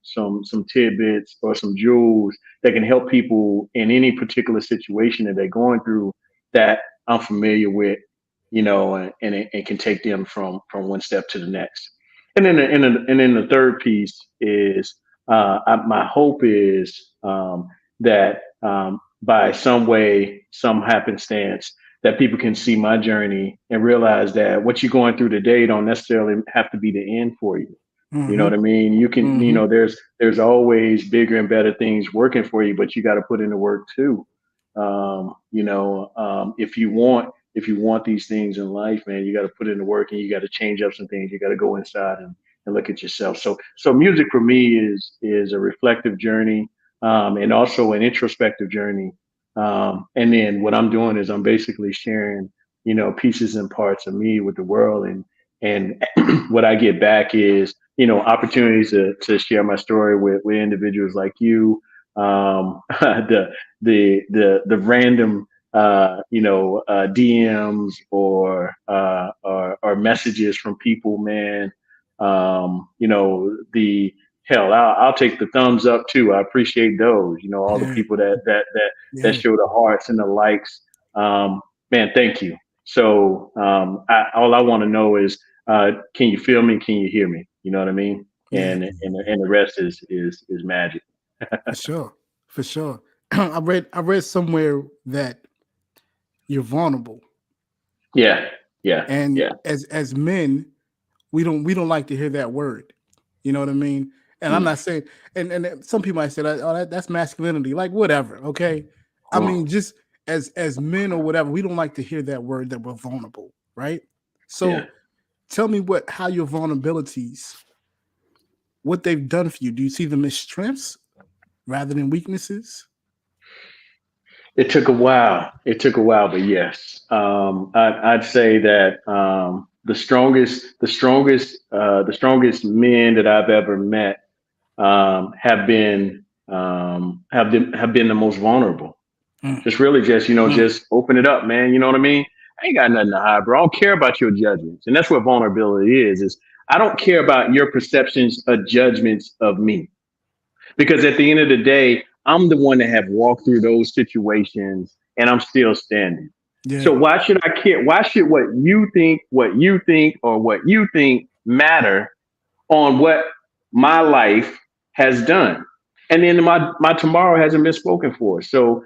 tidbits or some jewels that can help people in any particular situation that they're going through, that I'm familiar with, and it can take them from one step to the next. And then the third piece is, my hope is, that, by some way, some happenstance, that people can see my journey and realize that what you're going through today don't necessarily have to be the end for you. You know mm-hmm, what I mean? You can, mm-hmm. there's always bigger and better things working for you, but you got to put in the work too. If you want these things in life, man, you got to put in the work, and you got to change up some things. You got to go inside and look at yourself. So music for me is a reflective journey, and also an introspective journey. And then what I'm doing is I'm basically sharing, pieces and parts of me with the world, and what I get back is, opportunities to share my story with individuals like you, the random, DMs or messages from people, man. The hell, I'll take the thumbs up too. I appreciate those. All the Yeah, people that yeah, show the hearts and the likes. Man, thank you. So, all I want to know is, can you feel me? Can you hear me? You know what I mean? yeah, And the rest is magic. for sure, for sure. I read somewhere that you're vulnerable, Yeah, yeah, and yeah. as men, we don't like to hear that word. You know what I mean? And I'm Mm, not saying, and some people might say that, oh, that's masculinity, like whatever. Okay, I mm, mean, just as men or whatever, we don't like to hear that word, that we're vulnerable, right? yeah. So tell me how your vulnerabilities, what they've done for you. Do you see them as strengths rather than weaknesses? It took a while. It took a while, but yes, I'd say that, the strongest men that I've ever met, have been the most vulnerable. Mm, Just really, mm, just open it up, man. You know what I mean? I ain't got nothing to hide, bro. I don't care about your judgments, and that's what vulnerability is. Is I don't care about your perceptions or judgments of me, because at the end of the day, I'm the one that have walked through those situations, and I'm still standing. yeah, So why should I care? Why should what you think, or what you think matter on what my life has done? And then my tomorrow hasn't been spoken for. So,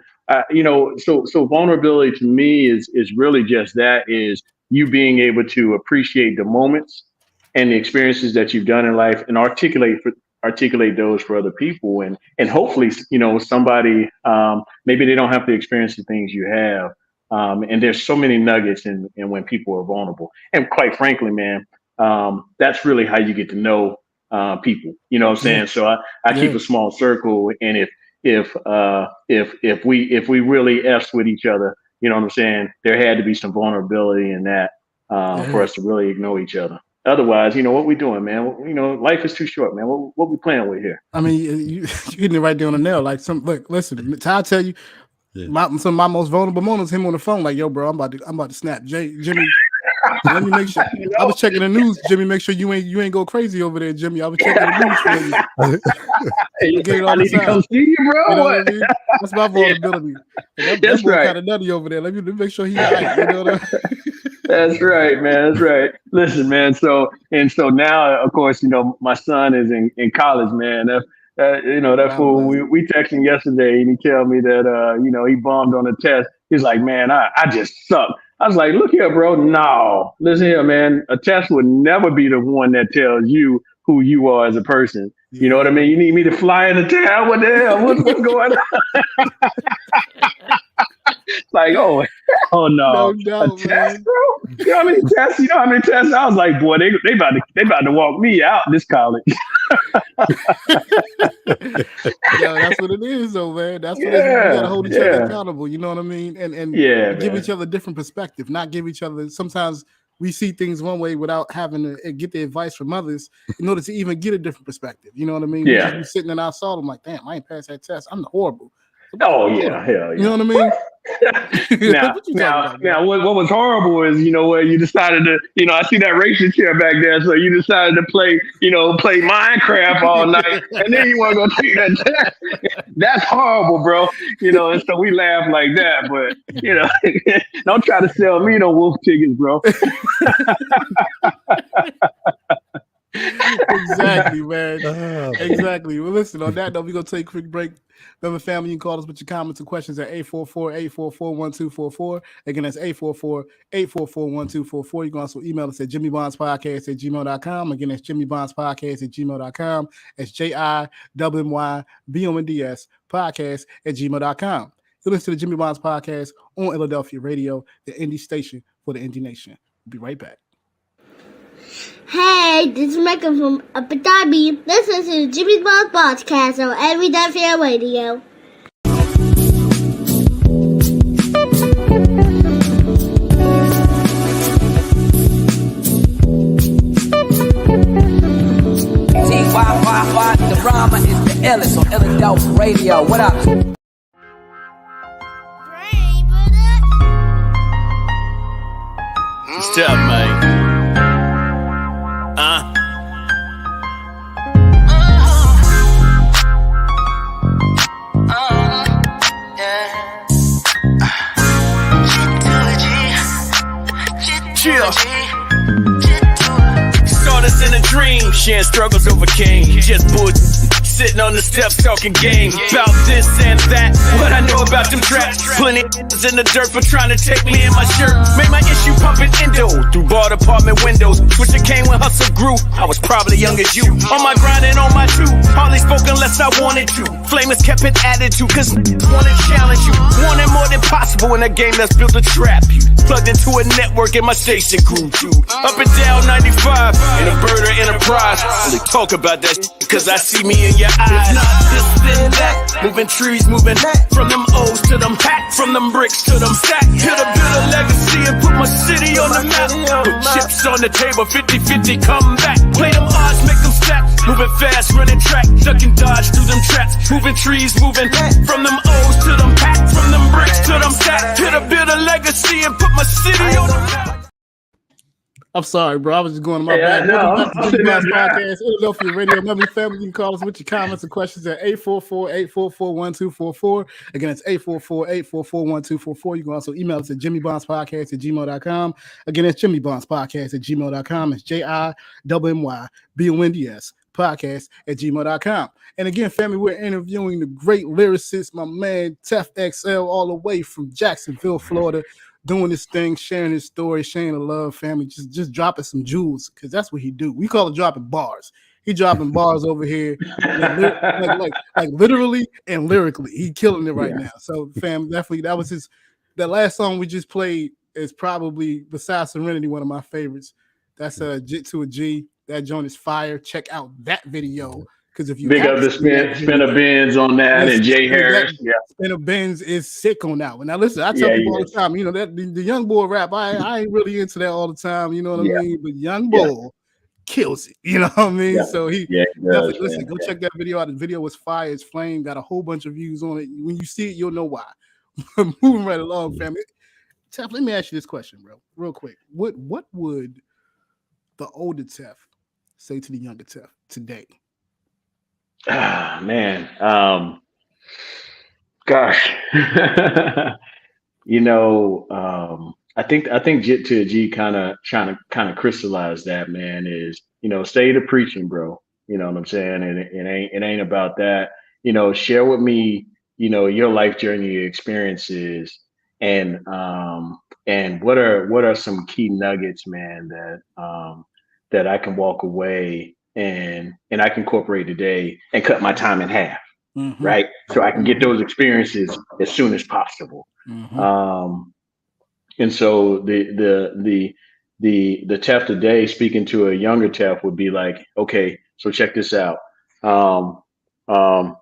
so vulnerability to me is really just that, is you being able to appreciate the moments and the experiences that you've done in life, and articulate those for other people, and hopefully, somebody, maybe they don't have to experience the things you have. And there's so many nuggets in when people are vulnerable. And quite frankly, man, that's really how you get to know, people. You know what I'm yeah, saying? So I keep yeah, a small circle, and if we really f's with each other, you know what I'm saying, there had to be some vulnerability in that, for yeah. us to really know each other. Otherwise, what we doing, man? Life is too short, man. What we playing with here? I mean, you hitting it right there on the nail. Like look, listen, I'll tell you, Yeah. some of my most vulnerable moments, him on the phone, like, yo, bro, I'm about to snap. Jimmy, let me make sure. You I know? was checking the news, Jimmy. Make sure you ain't go crazy over there, Jimmy. I was checking the news for you. I Hey, get it I all the need to come time. see you, You bro. know what I What? mean? That's my Yeah, vulnerability. And that that's boy right. kind of nutty over there. Let me make sure he all right. You know what I mean? That's right, man. That's right. Listen, man. So now, of course, my son is in college, man. That God fool. bless. We texting yesterday, and he tell me that, he bombed on a test, He's like, man, I just suck. I was like, look here, bro. No, listen here, man. A test would never be the one that tells you who you are as a person. You know what I mean? You need me to fly into town? What the hell? What's going on? Like, oh, hell no. No A doubt, test, man. bro? You know how many tests? You know how many tests? I was like, boy, they about to walk me out this college. Yo, that's what it is, though, man. That's what it is. We gotta hold each other accountable. You know what I mean? And give each other a different perspective. Not give each other. Sometimes we see things one way without having to get the advice from others in order to even get a different perspective. You know what I mean? Yeah. We just be sitting in our soul. I'm like, damn, I ain't passed that test. I'm horrible. Oh yeah, hell yeah. You know what I mean? Now, what was horrible is, you know, where you decided to, you know, I see that racing chair back there, so you decided to play Minecraft all night, and then you want to go take that test. That's horrible, bro. You know, and so we laugh like that, but you know, don't try to sell me no wolf tickets, bro. Exactly, man. Exactly. Well, listen, on that note, we're going to take a quick break. Remember, family, you can call us with your comments and questions at 844-844-1244. Again, that's 844-844-1244. You can also email us at jimmybondspodcast@gmail.com. Again, that's jimmybondspodcast@gmail.com. That's JIMMYBONDS podcast@gmail.com. You listen to the Jimmy Bonds Podcast on Philadelphia Radio, the indie station for the indie nation. We'll be right back. Hey, this is Michael from Abu Dhabi. Listen to Jimmy Bond's podcast on Everyday Fair Radio. TYYY, the rhymer is the illest on Philadelphia Radio. What up? Step, man. Chill. Saw this in a dream, sharing struggles overcame. Just bullshit, sitting on the steps talking game about this and that. What I know about them traps, plenty in the dirt for trying to take me in my shirt. Made my issue pumping endo through barred apartment windows. Wish it came when hustle grew. I was probably young as you, on my grind and on my two. Hardly spoke unless I wanted to. Flamers kept it attitude, cause wanted to challenge you. Wanted more than possible in a game that's built to trap you. Plugged into a network and my station grew too. Up and down 95 in a bird or enterprise. Only talk about that shit cause I see me in your eyes. Not this, then that. Moving trees, moving from them O's to them packs, from them bricks to them stacks. Hit a bit of legacy and put my city on the map. Put chips on the table, 50-50, come back. Play them odds, make them stack. Moving fast, running track, ducking dodge through them traps. Moving trees, moving from them O's to them packs, from them bricks to them stacks. Hit a bit of legacy and put my city on the map. I'm sorry, bro. I was just going to my back. Welcome back to Jimmy Bonds Podcast, Philadelphia Radio. Remember, family, you can call us with your comments and questions at 844-844-1244. Again, it's 844-844-1244. You can also email us at jimmybondspodcast@gmail.com. Again, it's jimmybondspodcast@gmail.com. It's JIMMYBONDS podcast@gmail.com. And again, family, we're interviewing the great lyricist, my man TEF XL, all the way from Jacksonville, Florida, doing this thing, sharing his story, sharing the love, family, just dropping some jewels, because that's what he do. We call it dropping bars. He dropping bars over here, like literally and lyrically. He killing it right now. So, fam, definitely, that last song we just played is probably, besides Serenity, one of my favorites. That's Jit to a G. That joint is fire. Check out that video. Because if you big up the Spinner Benz on that, and Jay Harris. Spinner Benz is sick on that one. Now listen, I tell people all the time, you know, that the young boy rap, I ain't really into that all the time, you know what I mean? But young boy kills it, you know what I mean? So he definitely, listen, go check that video out. The video was fire, it's flame, got a whole bunch of views on it. When you see it, you'll know why. Moving right along, family. Tef, let me ask you this question, bro, real quick. What would the older Tef say to the younger Tef today? Man, gosh, you know, I think Jit to a G kind of crystallized that, man. Is, you know, stay to preaching, bro. You know what I'm saying? And it ain't about that. You know, share with me, you know, your life journey, your experiences, and what are some key nuggets, man, that I can walk away and I can incorporate today and cut my time in half, Mm-hmm. right? So I can get Mm-hmm. those experiences as soon as possible. Mm-hmm. Um, and so the TEF today, speaking to a younger TEF, would be like, okay, so check this out. Um,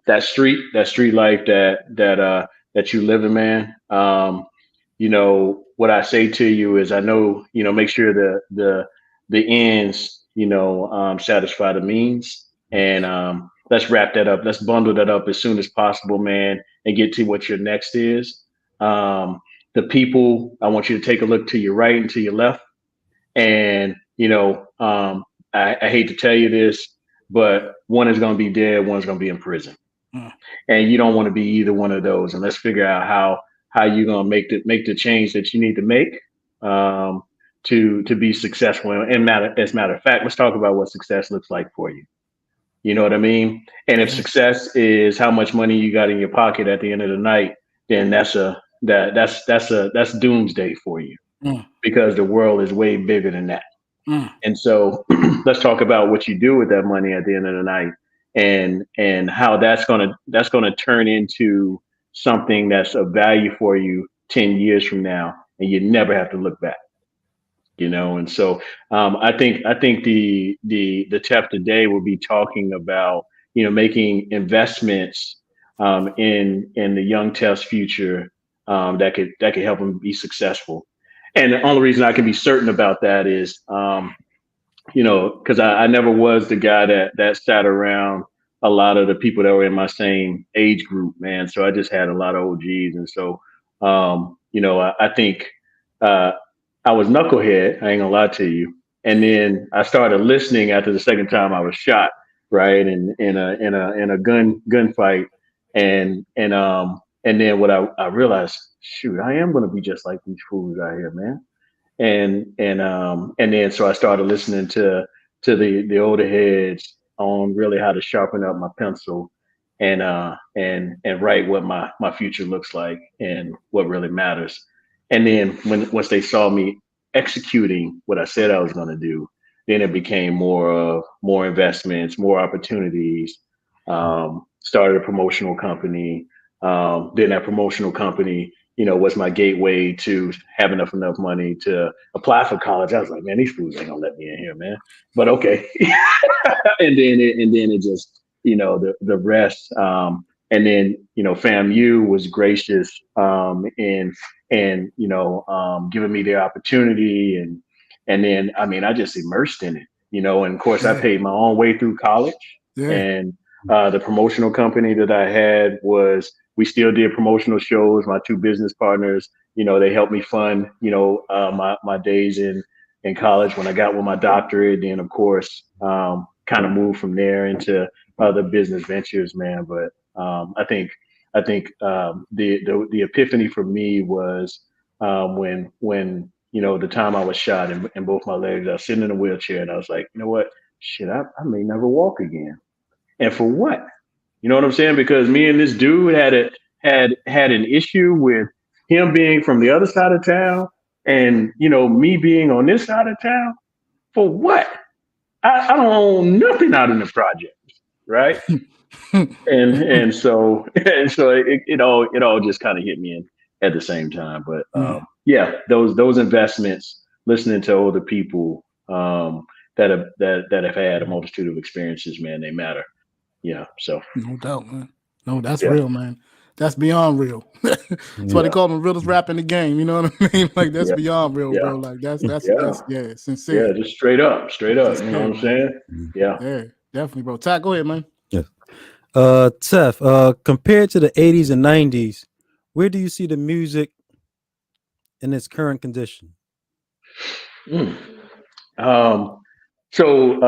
that street life that you live in, man. What I say to you is, I know, make sure the ends, satisfy the means, and let's wrap that up. Let's bundle that up as soon as possible, man, and get to what your next is. The people, I want you to take a look to your right and to your left. And, I hate to tell you this, but one is going to be dead, one's going to be in prison. Mm. And you don't want to be either one of those. And let's figure out how you're going to make the change that you need to make, um, to be successful. And as a matter of fact, let's talk about what success looks like for you. You know what I mean? And if Yeah. success is how much money you got in your pocket at the end of the night, then that's doomsday for you, Mm. because the world is way bigger than that. Mm. And so let's talk about what you do with that money at the end of the night, and how that's gonna turn into something that's of value for you 10 years from now, and you never have to look back. And so I think the TEF today will be talking about, making investments, in the young TEF's future, that could help them be successful. And the only reason I can be certain about that is, because I never was the guy that sat around a lot of the people that were in my same age group, man. So I just had a lot of OGs, and so, I think, uh, I was knucklehead. I ain't gonna lie to you. And then I started listening after the second time I was shot, right, in a gunfight, and then what I realized, shoot, I am gonna be just like these fools out here, man. And then so I started listening to the older heads on really how to sharpen up my pencil, and write what my future looks like and what really matters. And then once they saw me executing what I said I was going to do, then it became more investments, more opportunities. Started a promotional company. Then that promotional company, was my gateway to have enough money to apply for college. I was like, man, these fools ain't gonna let me in here, man. But okay. And then it just, the rest. And then, FAMU was gracious, and giving me the opportunity, and then, I mean, I just immersed in it, and of course I Yeah. paid my own way through college. Yeah. And the promotional company that I had was, we still did promotional shows. My two business partners, they helped me fund, my days in college when I got with my doctorate. Then, of course, kind of moved from there into other business ventures, man. But I think the epiphany for me was, when the time I was shot in both my legs. I was sitting in a wheelchair, and I was like, you know what, shit, I may never walk again. And for what? You know what I'm saying? Because me and this dude had an issue with him being from the other side of town, and me being on this side of town. For what? I don't own nothing out in the project, right? And so and so it all just kind of hit me in at the same time. But Mm. yeah, those investments, listening to older people, that have had a multitude of experiences, man, they matter. So No doubt, man. No, that's yeah, real, man. That's beyond real. That's why they yeah, call them realest rap in the game. You know what I mean? Like, that's yeah, beyond real, yeah, bro. Like, that's yeah, yeah, yeah. sincere. Just straight up, straight up. You know what Sincere, I'm man. saying? Yeah. Yeah, definitely, bro. Ty, go ahead, man. Yes. Tef, compared to the 80s and 90s, where do you see the music in its current condition? Mm. Um, so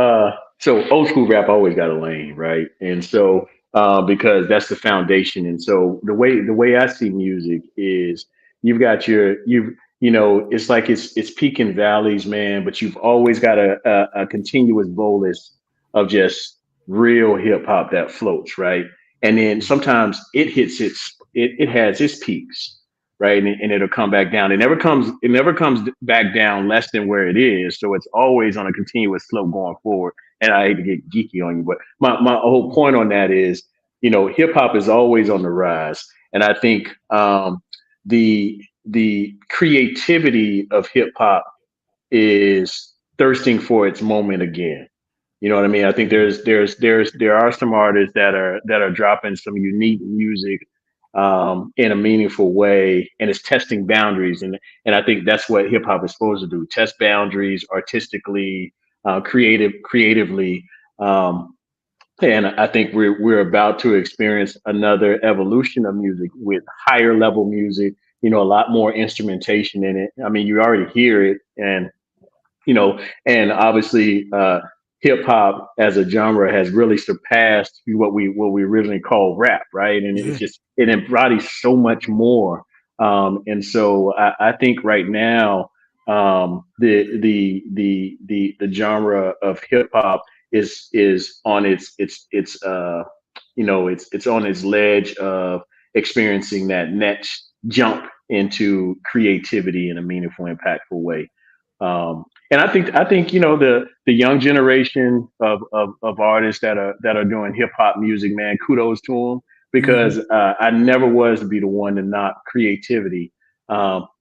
old school rap always got a lane, right? And so, because that's the foundation. And so the way I see music is, you've got it's like it's peak and valleys, man. But you've always got a continuous bolus of just real hip hop that floats, right? And then sometimes it has its peaks, right? And it'll come back down. It never comes back down less than where it is. So it's always on a continuous slope going forward. And I hate to get geeky on you, but my whole point on that is, hip hop is always on the rise. And I think the creativity of hip hop is thirsting for its moment again. You know what I mean? I think there are some artists that are dropping some unique music in a meaningful way, and it's testing boundaries, and I think that's what hip hop is supposed to do: test boundaries artistically, creatively. Um, and I think we're about to experience another evolution of music with higher level music. A lot more instrumentation in it. I mean, you already hear it, and obviously hip hop as a genre has really surpassed what we originally called rap, right? And Yeah. it embodies so much more. And so I think right now the genre of hip hop is on it's on its ledge of experiencing that next jump into creativity in a meaningful, impactful way. And I think the young generation of artists that are doing hip hop music, man, kudos to them, Mhm. because I never was to be the one to knock creativity.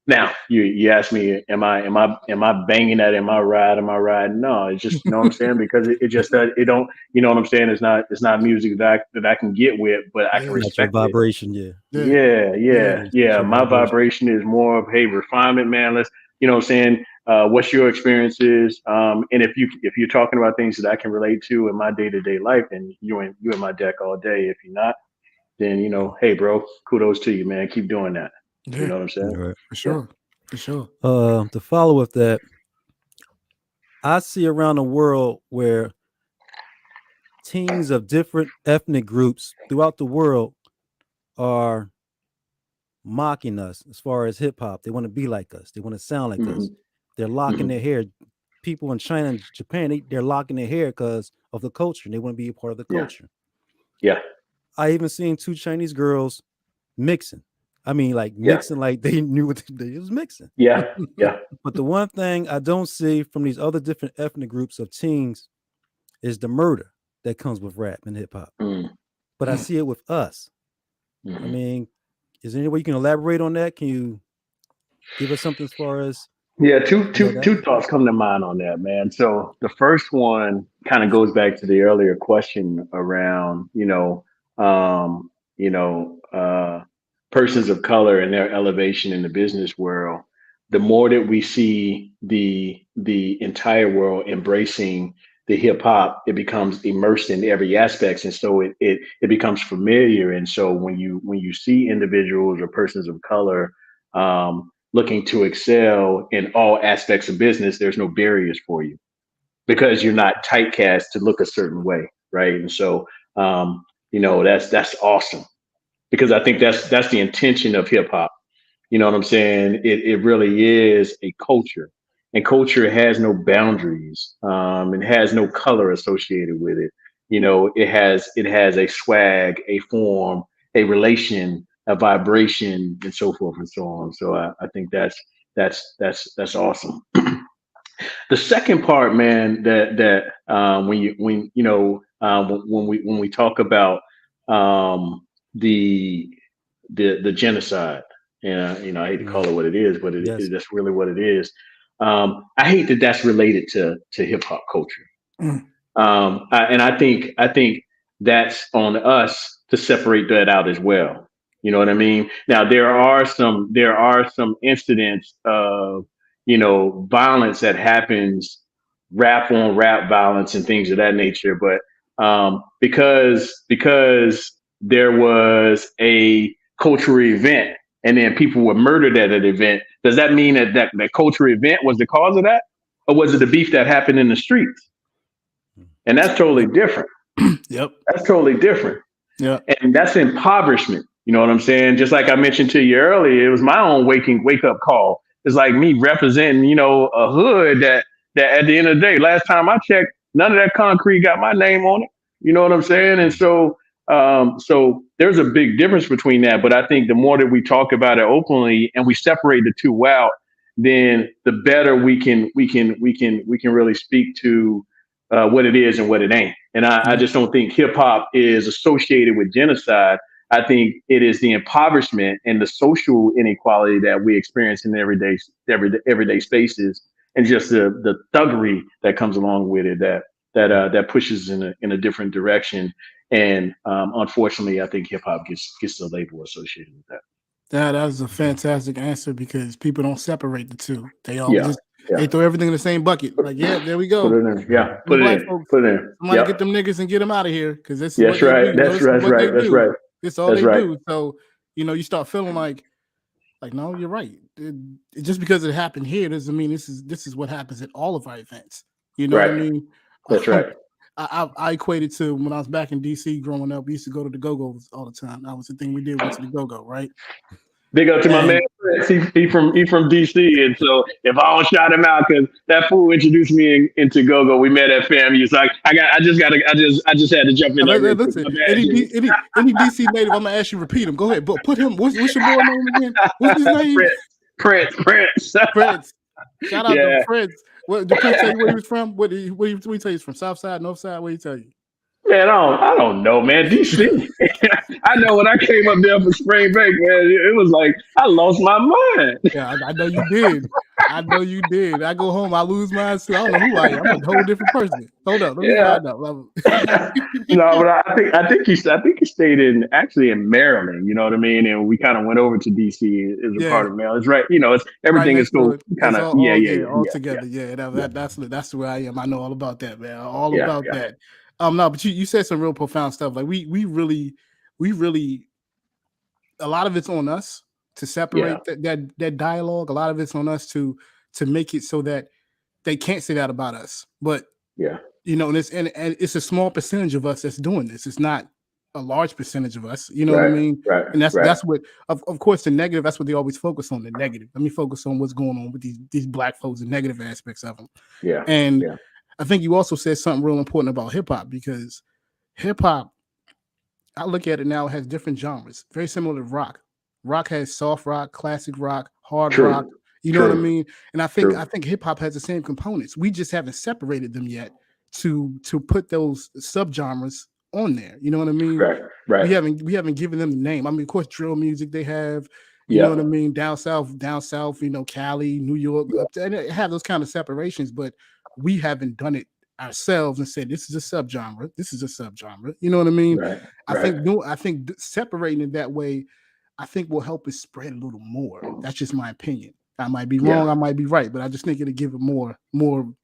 Now you ask me, am I banging that in my ride? Am I riding? No, it's just, what I'm saying, because it just it don't, what I'm saying, it's not music that I can get with, but I can Yeah. Not your respect it. vibration, yeah. Yeah. Yeah, Yeah. yeah, Not yeah. your My vibration. vibration is more of, hey, refinement, man. Let's, what I'm saying, what's your experiences? And if you're talking about things that I can relate to in my day to day life, then you in my deck all day. If you're not, then hey, bro, kudos to you, man. Keep doing that. You Yeah. know what I'm saying? Right. For Yeah. sure. For sure. To follow with that, I see around the world where teens of different ethnic groups throughout the world are mocking us as far as hip hop. They want to be like us. They want to sound like us. Hmm. They're locking Hmm. their hair. People in China and Japan, they're locking their hair because of the culture. And they want to be a part of the Yeah. culture. Yeah. I even seen two Chinese girls mixing. I mean, like Yeah. mixing, like they knew what they was mixing. Yeah. Yeah. But the one thing I don't see from these other different ethnic groups of teens is the murder that comes with rap and hip hop. Mm. But I see it with us. I Hmm. mean, is there any way you can elaborate on that? Can you give us something as far as Yeah, two two that? two thoughts come to mind on that, man. So the first one kind of goes back to the earlier question around, um, persons of color and their elevation in the business world. The more that we see the entire world embracing the hip hop, it becomes immersed in every aspect, and so it becomes familiar. And so when you see individuals or persons of color, looking to excel in all aspects of business, there's no barriers for you because you're not typecast to look a certain way, right? And so, that's awesome, because I think that's the intention of hip hop. You know what I'm saying? It really is a culture, and culture has no boundaries. It has no color associated with it. It has a swag, a form, a relation, a vibration, and so forth and so on. So I think that's awesome. The second part, man, that when we talk about um, the the genocide, and I hate to call it what it is, but Yes. that's really what it is. I hate that that's related to hip hop culture. Mm. And I think that's on us to separate that out as well. You know what I mean? Now there are some incidents of violence that happens, rap on rap violence and things of that nature. But because there was a cultural event and then people were murdered at an event, does that mean that cultural event was the cause of that, or was it the beef that happened in the streets? And that's totally Yep. different. Yep. That's totally different. Yep. And that's impoverishment. You know what I'm saying? Just like I mentioned to you earlier, it was my own wake up call. It's like me representing, a hood that at the end of the day, last time I checked, none of that concrete got my name on it. You know what I'm saying? And so So there's a big difference between that. But I think the more that we talk about it openly and we separate the two out, then the better we can really speak to what it is and what it ain't. And I just don't think hip hop is associated with genocide. I think it is the impoverishment and the social inequality that we experience in everyday spaces, and just the thuggery that comes along with it that pushes in a different direction. And unfortunately, I think hip hop gets the label associated with that. That is a fantastic answer because people don't separate the two. They all Yeah, they yeah. throw everything in the same bucket. Like, yeah, there we go. Put it in. Yeah, The put it black in. folks, Put it in. somebody Yep. get them niggas and get them out of here because this is That's what they right. do. That's This is right. what they That's do. right. This is all That's they right. do. So, you start feeling like no, you're right. Just because it happened here doesn't mean this is what happens at all of our events. You know what I Right. mean? That's right. I equated to when I was back in DC growing up. We used to go to the Go-Go's all the time. That was the thing we did. Went to the Go-Go, right? Big up to my man. He from DC, and so if I don't shout him out, because that fool introduced me into Go-Go. We met at FAMU. So I just had to jump in there real quick. Listen, My bad, any G. any DC native, I'm gonna ask you to repeat him. Go ahead, but put him. What's your boy name again? What's his name? Prince. Prince. Shout out Yeah. to Prince. What did Prince tell you where he was from? What did he tell you he's from? South side, North side? What did he tell you? Man, I don't know, man. DC. I know when I came up there for spring break, man, it was like I lost my mind. Yeah, I know you did. I know you did. I go home, I lose mine too. I don't know who I am. I'm a whole different person. Hold up, let me find out. No, but I think he stayed in Maryland. You know what I mean? And we kind of went over to DC as a part of Maryland. It's right. It's everything right is so kind of all together. Yeah, that's where I am. I know all about that, man. All about that. No, but you said some real profound stuff. Like we really, a lot of it's on us to separate that dialogue. A lot of it's on us to make it so that they can't say that about us. But and it's a small percentage of us that's doing this. It's not a large percentage of us. You know what I mean? Right. And that's what, of course, the negative. That's what they always focus on. The negative. Let me focus on what's going on with these black folks, the negative aspects of them. Yeah. And I think you also said something real important about hip hop, because hip hop, I look at it now, it has different genres, very similar to rock. Rock has soft rock, classic rock, hard rock. You know what I mean? And I think hip hop has the same components. We just haven't separated them yet to put those subgenres on there. You know what I mean? Right. We haven't given them the name. I mean, of course, drill music they have. You know what I mean? Down south, Cali, New York, and they have those kind of separations, but we haven't done it ourselves and said this is a subgenre. This is a subgenre. You know what I mean? Right. I think separating it that way, I think will help it spread a little more. That's just my opinion. I might be wrong, I might be right, but I just think it'll give it more. Well,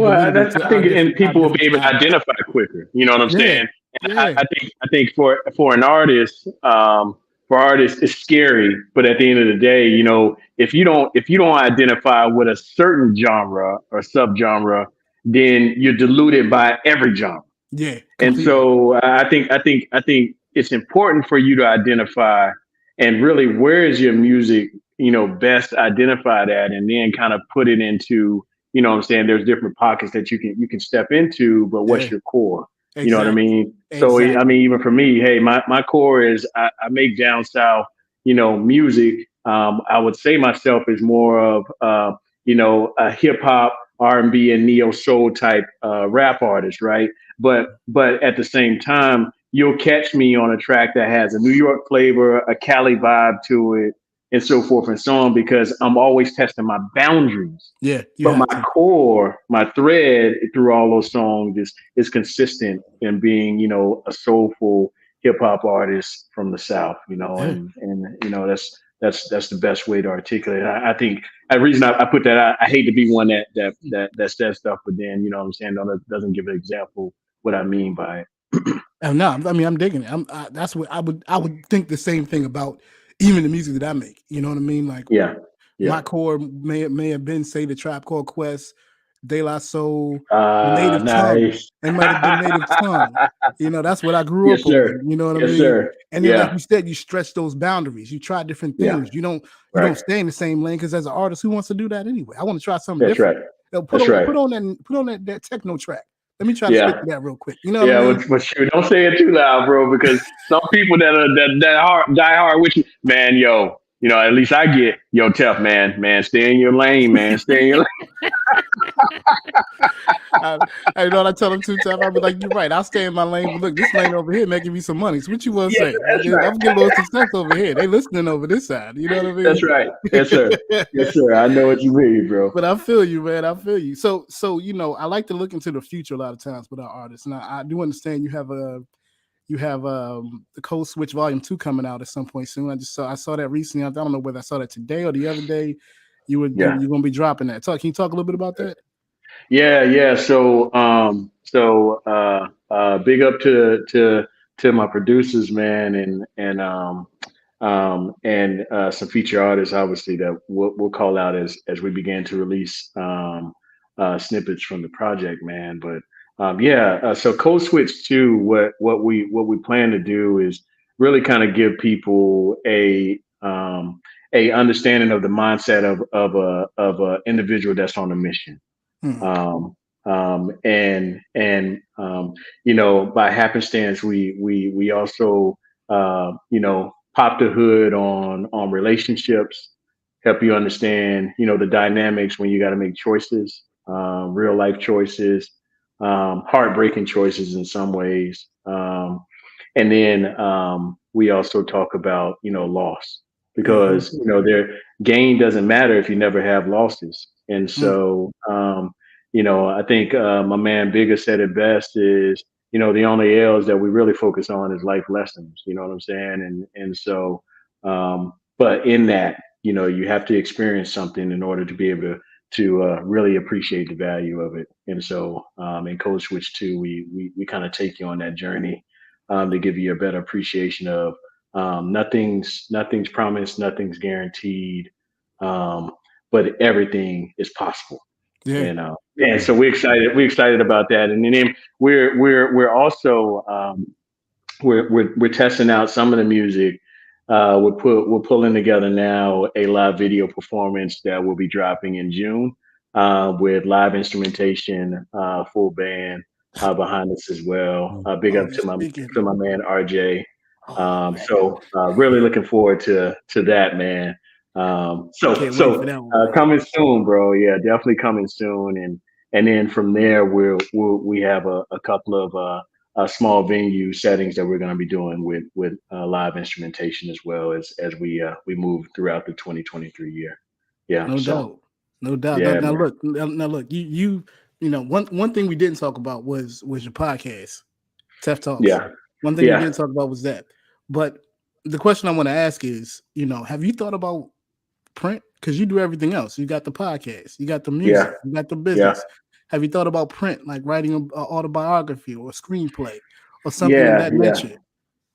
I think and people will be able to identify quicker. You know what I'm saying? And I think for an artist, it's scary. But at the end of the day, if you don't identify with a certain genre or subgenre, then you're diluted by every genre. Yeah. Completely. And so I think it's important for you to identify, and really, where is your music, best identified at, and then kind of put it into, what I'm saying, there's different pockets that you can step into, but what's your core? Exactly. You know what I mean? So I mean, even for me, hey, my core is I make down south, music. I would say myself is more of a hip hop, R&B, and neo soul type rap artist, right? But at the same time, you'll catch me on a track that has a New York flavor, a Cali vibe to it, and so forth and so on, because I'm always testing my boundaries. Yeah. But my core, my thread through all those songs is consistent in being, a soulful hip hop artist from the South, and that's the best way to articulate it. I think the reason I put that out, I hate to be one that says stuff, but then, what I'm saying, doesn't give an example what I mean by it. No, I mean, I'm digging it. That's what I would think the same thing about even the music that I make. You know what I mean? Like, my core may have been, say, the Tribe Called Quest, De La Soul, Native Tongue. It might have been Native Tongue. That's what I grew up on. You know what I mean? Sir. And then, like you said, you stretch those boundaries. You try different things. You don't stay in the same lane, because as an artist, who wants to do that anyway? I want to try something different. Right. Put on that techno track. Let me try to spit Yeah. to that real quick. You know what I Yeah, mean? but shoot, don't say it too loud, bro, because some people that hard die hard with you, man. Yo, at least I get yo tough, man. Stay in your lane, man. Stay in your I, I know what I tell them two times. I'll be like, "You're right. I'll stay in my lane, but look, this lane over here making me some money. So what you want to Yeah, say? that's right. I'm getting a little success over here. They listening over this side. You know what I That's mean?" right. Yes, sir. Yes, sir. I know what you mean, bro. But I feel you, man. I feel you. So I like to look into the future a lot of times with our artists. Now I do understand you have the Code Switch Volume 2 coming out at some point soon. I saw that recently. I don't know whether I saw that today or the other day. You're Yeah. gonna be dropping that. Can you talk a little bit about that? Yeah. So big up to my producers, man, and some feature artists, obviously, that we'll call out as we begin to release snippets from the project, man. But so Code Switch 2, what we plan to do is really kind of give people a understanding of the mindset of a individual that's on a mission. Hmm. And by happenstance, we also pop the hood on relationships, help you understand the dynamics when you got to make choices, real life choices, heartbreaking choices in some ways. And then we also talk about loss, Hmm. because their gain doesn't matter if you never have losses. And Hmm. so I think my man Bigger said it best is the only L's that we really focus on is life lessons. You know what I'm saying? But in that, you have to experience something in order to be able to really appreciate the value of it. And so in Code Switch 2, we kind of take you on that journey to give you a better appreciation of nothing's promised, nothing's guaranteed, um, but everything is possible. Yeah. And so we're excited about that. And then we're also we're testing out some of the music. We're pulling together now a live video performance that will be dropping in June, with live instrumentation, full band behind us as well. Big Oh, up you to my speaking? to my man RJ. Oh man, Really looking forward to that, man. I So can't wait for so that one, man. coming soon, bro. Yeah, definitely coming soon. And then from there we have a couple of small venue settings that we're going to be doing with live instrumentation, as well as we move throughout the 2023 year. Yeah. No So doubt, no doubt. yeah, Now man. look, one thing we didn't talk about was your podcast, TEF Talks. Yeah. One thing we Yeah. didn't talk about was that. But the question I want to ask is, have you thought about print? Because you do everything else. You got the podcast, you got the Yeah. music, you got the Yeah. business. Have you thought about print, like writing an autobiography or a screenplay or something of Yeah. that Yeah. nature?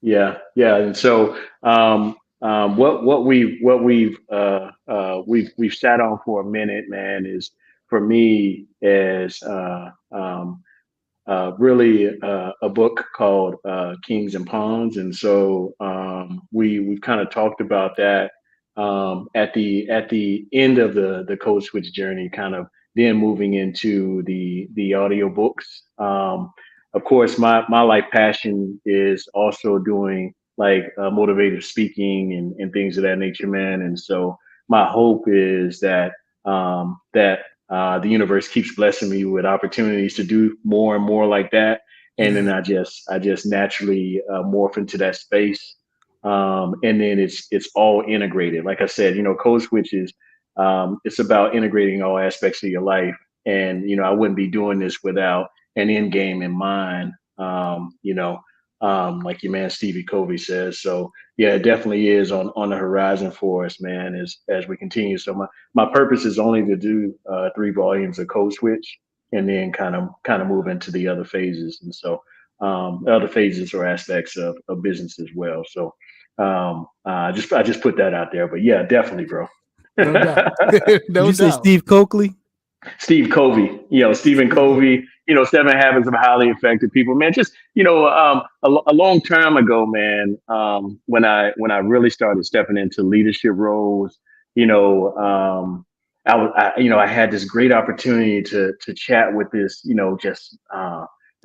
Yeah. And so what we've sat on for a minute, man, is for me is really a book called Kings and Pawns. And so we've kind of talked about that at the end of the Code Switch journey, kind of then moving into the audio books. Of course, my life passion is also doing like motivative speaking and things of that nature, man. And so my hope is that the universe keeps blessing me with opportunities to do more and more like that, and then Yeah, I just naturally morph into that space, and then it's all integrated. Like I said, Code Switch is it's about integrating all aspects of your life, and I wouldn't be doing this without an end game in mind. Like your man Stevie Covey says. So yeah, it definitely is on the horizon for us, man, as we continue. So my purpose is only to do 3 volumes of Code Switch, and then kind of move into the other phases. And so other phases or aspects of business as well. So I just put that out there. But yeah, definitely, bro. no doubt, Did no you say doubt. Steve Coakley? Steve Covey, Stephen Covey, 7 Habits of Highly Effective People, man. Just, a long time ago, man, when I really started stepping into leadership roles, I had this great opportunity to chat with this, just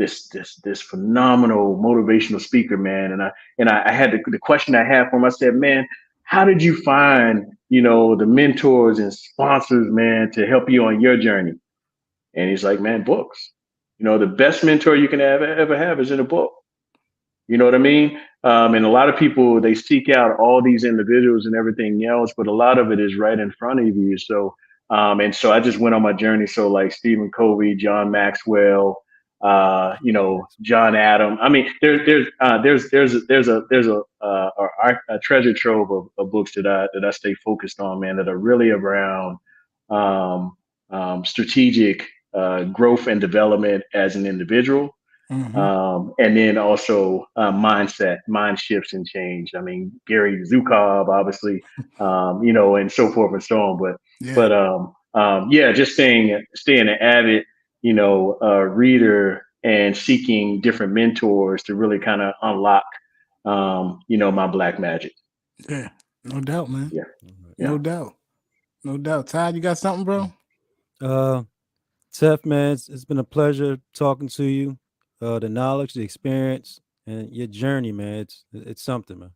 this phenomenal motivational speaker, man. And I had the question I had for him. I said, man, how did you find, the mentors and sponsors, man, to help you on your journey? And he's like, man, books. The best mentor you can ever have is in a book. You know what I mean? And a lot of people, they seek out all these individuals and everything else, but a lot of it is right in front of you. So, and so I just went on my journey. So like Stephen Covey, John Maxwell, John Adam. I mean, there's a treasure trove of books that I stay focused on, man, that are really around strategic growth and development as an individual. And then also mindset, mind shifts and change. I mean, Gary Zukov, obviously, and so forth and so on. But just staying an avid, reader and seeking different mentors to really kind of unlock, my black magic. Yeah, no doubt, man. Yeah. No doubt. Todd, you got something, bro? TEF, man, it's been a pleasure talking to you. The knowledge, the experience, and your journey, man. It's something, man.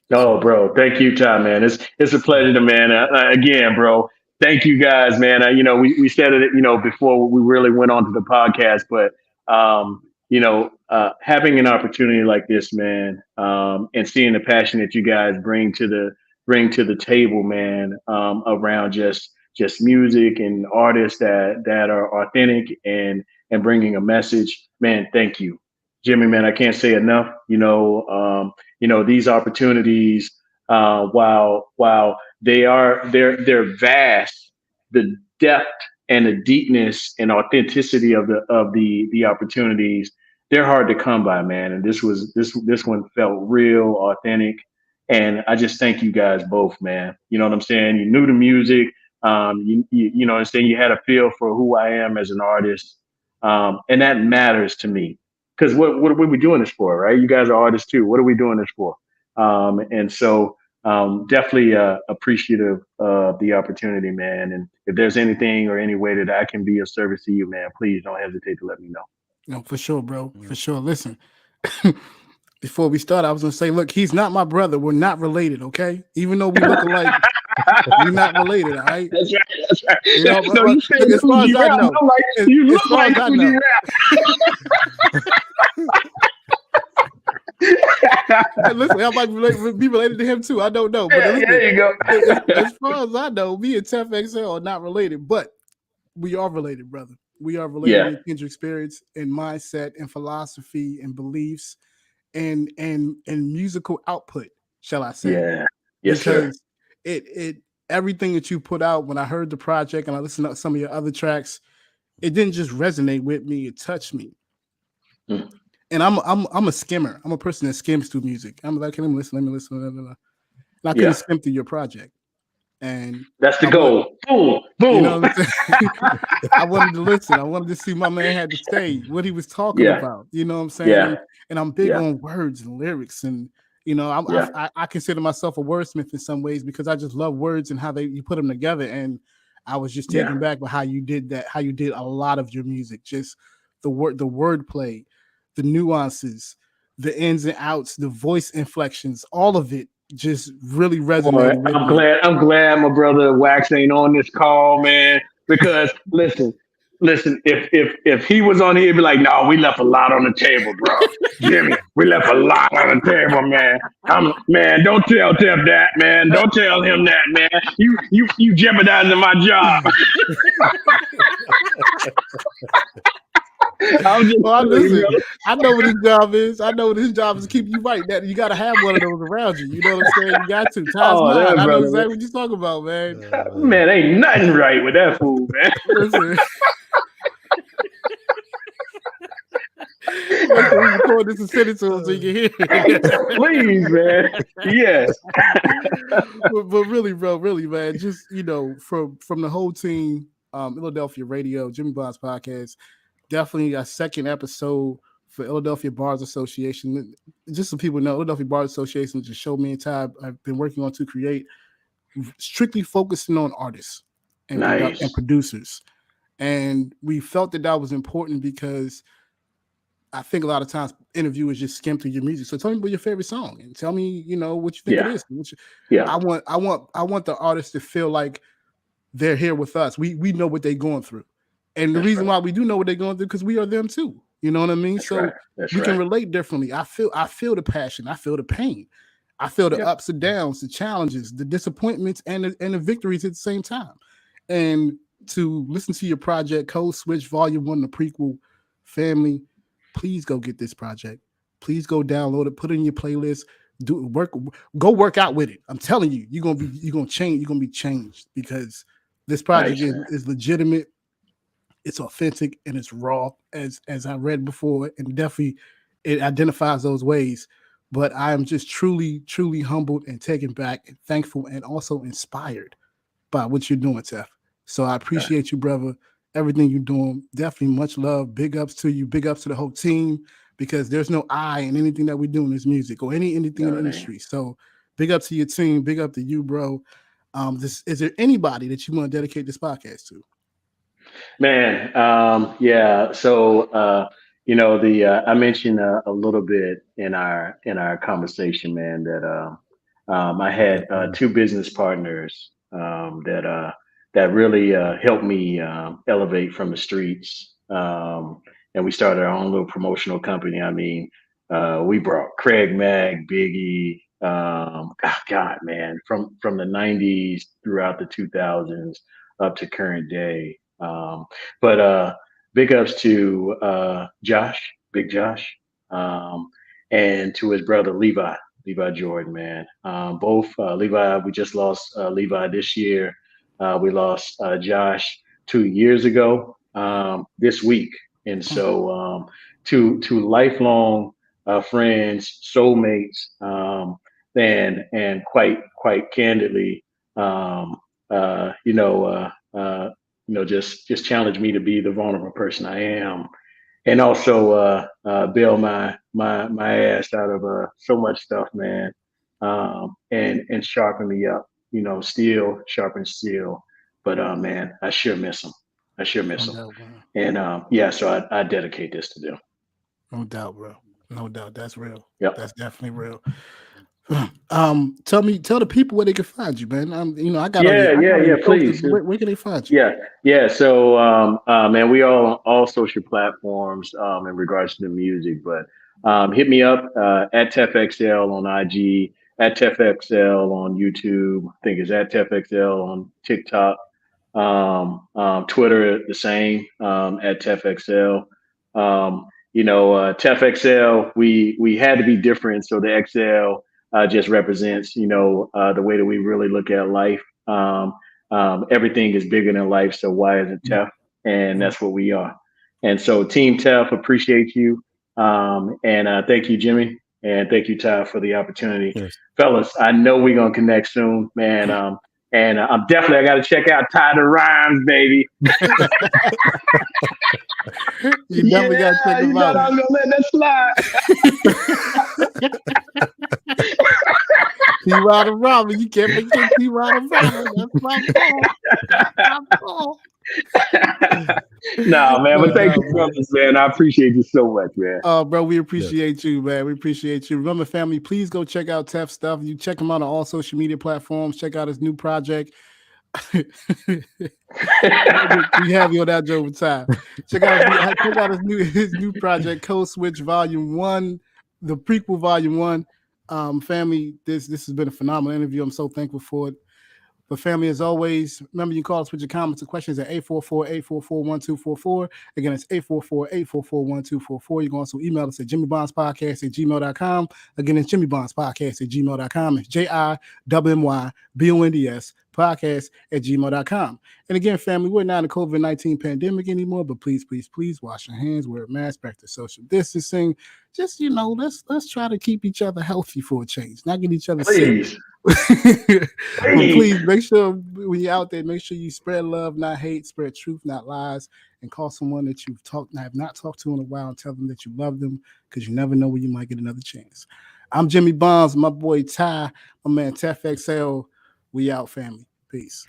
Bro, thank you, Ty, man. It's a pleasure, man. Again, bro, thank you guys, man. We said it, before we really went on to the podcast, but having an opportunity like this, man, and seeing the passion that you guys bring to the table, man, around just music and artists that are authentic and bringing a message, man. Thank you, Jimmy, man. I can't say enough. These opportunities, while they're vast, the depth and the deepness and authenticity of the opportunities, they're hard to come by, man. And this one felt real, authentic, and I just thank you guys both, man. You know what I'm saying? You knew the music, you know what I'm saying. You had a feel for who I am as an artist, and that matters to me. Because what are we doing this for, right? You guys are artists too. What are we doing this for? And so definitely appreciative of the opportunity, man. And if there's anything or any way that I can be of service to you, man, please don't hesitate to let me know. No, for sure, bro. For sure. Listen, before we start, I was going to say, look, he's not my brother. We're not related, okay? Even though we look alike, we're not related, all right? That's right. That's right. You know, So you said as far as I know, you look like Fuji Rap. Listen, I might be related to him too. I don't know. But there you go. As far as I know, me and TEF XL are not related, but we are related, brother. We are related in kindred spirits and mindset and philosophy and beliefs and musical output, shall I say? Yeah. Yes, because sir. It everything that you put out, when I heard the project and I listened to some of your other tracks, it didn't just resonate with me, it touched me. And I'm a skimmer. I'm a person that skims through music. I'm like, let me listen. And I couldn't skim through your project. And that's the goal. Boom. You know what I'm saying? I wanted to listen. I wanted to see my man had to say what he was talking about. You know what I'm saying? Yeah. And I'm big on words and lyrics. And I consider myself a wordsmith in some ways because I just love words and how you put them together. And I was just taken back by how you did that, how you did a lot of your music, just the wordplay, the nuances, the ins and outs, the voice inflections, all of it just really resonated. I'm glad my brother Wax ain't on this call, man. Because listen, if he was on here, he'd be like, no, we left a lot on the table, bro. Jimmy, we left a lot on the table, man. Man, don't tell Tef that, man. Don't tell him that, man. You jeopardizing my job. I know what his job is. I know what his job is to keep you right. That you got to have one of those around you. You know what I'm saying? You got to. I know exactly what you're talking about, man. Man, ain't nothing right with that fool, man. Listen, we record this and send it to him so you can hear it. Please, man. Yes. but really, bro, man, just from the whole team, Philadelphia Radio, Jimmy Bond's podcast. Definitely a second episode for Philadelphia Bars Association. Just so people know, Philadelphia Bars Association is a show me and Ty I've been working on to create, strictly focusing on artists and, and producers. And we felt that was important because I think a lot of times interviewers just skim through your music. So tell me about your favorite song and tell me, what you think it is. Yeah. I want the artist to feel like they're here with us. We know what they're going through. And the reason why we do know what they're going through because we are them too. You know what I mean? That's so right. That's we right. can relate differently. I feel the passion. I feel the pain. I feel the ups and downs, the challenges, the disappointments, and the victories at the same time. And to listen to your project, Code Switch Volume 1, the prequel, family, please go get this project. Please go download it, put it in your playlist, go work out with it. I'm telling you, you're gonna change, you're gonna be changed because this project is legitimate, it's authentic, and it's raw, as I read before, and definitely it identifies those ways. But I am just truly, truly humbled and taken back and thankful and also inspired by what you're doing, Tef. So I appreciate you, brother. Everything you're doing. Definitely much love. Big ups to you. Big ups to the whole team because there's no I in anything that we do in this music or anything in the industry. So big up to your team. Big up to you, bro. Is there anybody that you want to dedicate this podcast to? Man, yeah. So the I mentioned a little bit in our conversation, man, that I had two business partners that really helped me elevate from the streets, and we started our own little promotional company. I mean, we brought Craig Mag, Biggie, God, man, from the '90s throughout the 2000s up to current day. But big ups to Josh, Big Josh, um, and to his brother Levi Jordan, man. Both Levi, we just lost Levi this year. We lost Josh 2 years ago this week, and so to lifelong friends, soulmates, and quite candidly, um, uh, you know. Just challenge me to be the vulnerable person I am, and also bail my ass out of so much stuff, man, and sharpen me up. Steel sharpens steel. But man, I sure miss him. I sure miss No him. doubt, bro. And yeah, so I dedicate this to them. No doubt, bro. No doubt. That's real. Yep. That's definitely real. Tell the people where they can find you, man. I got Yeah, I yeah, got on yeah. your posters. Please. Where can they find you? Yeah, yeah. So, man, we all on all social platforms in regards to the music, but hit me up at TEF XL on IG, at TEF XL on YouTube. I think it's at TEF XL on TikTok, Twitter the same at TEF XL. TEF XL. We had to be different, so the XL just represents the way that we really look at life. Everything is bigger than life, so why is it TEF? And that's what we are. And so, Team TEF, appreciate you. And thank you, Jimmy. And thank you, Ty, for the opportunity. Yes. Fellas, I know we're going to connect soon, man. And I'm I got to check out Ty the Rhymes, baby. You definitely got to check you him thought I out. was going to let that slide. T-Rod and Robin. You can't forget T-Rod and Robin. That's my fault. Nah, man, but thank you, brothers, man. I appreciate you so much, man. Oh, bro, we appreciate you, man. We appreciate you. Remember, family, please go check out TEF stuff. You check him out on all social media platforms. Check out his new project. We have you on that joke with time. Check out his new project, Code Switch Volume 1, the prequel Volume 1. Family, this has been a phenomenal interview. I'm so thankful for it. But family, as always, remember you can call us with your comments and questions at 844-844-1244. Again, it's 844-844-1244. You can also email us at jimmybondspodcast@gmail.com. Again, it's jimmybondspodcast@gmail.com. It's JIMMYBONDS podcast@gmail.com. And again, family, we're not in the COVID-19 pandemic anymore, but please, please, please wash your hands, wear a mask, practice social distancing. Just, let's try to keep each other healthy for a change, not get each other sick. Please make sure when you're out there, make sure you spread love, not hate, spread truth, not lies, and call someone that you've have not talked to in a while and tell them that you love them because you never know when you might get another chance. I'm Jimmy Bonds, my boy Ty, my man TEF XL. We out, family. Peace.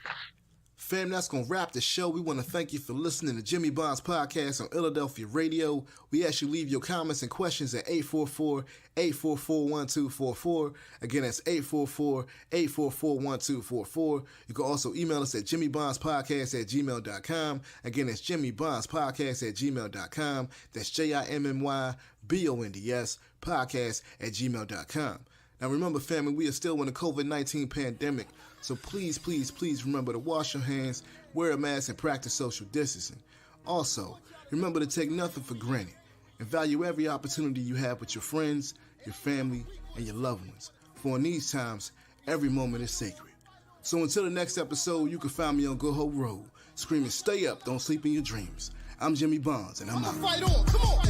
Fam, that's going to wrap the show. We want to thank you for listening to Jimmy Bond's podcast on Philadelphia Radio. We ask you to leave your comments and questions at 844-844-1244. Again, that's 844-844-1244. You can also email us at jimmybondspodcast@gmail.com. Again, that's jimmybondspodcast@gmail.com. That's JIMMYBONDS podcast@gmail.com. Now remember, family, we are still in the COVID-19 pandemic, so please, please, please remember to wash your hands, wear a mask, and practice social distancing. Also, remember to take nothing for granted and value every opportunity you have with your friends, your family, and your loved ones. For in these times, every moment is sacred. So until the next episode, you can find me on Good Hope Road, screaming, stay up, don't sleep in your dreams. I'm Jimmy Bonds, and I'm out. Fight on, come on!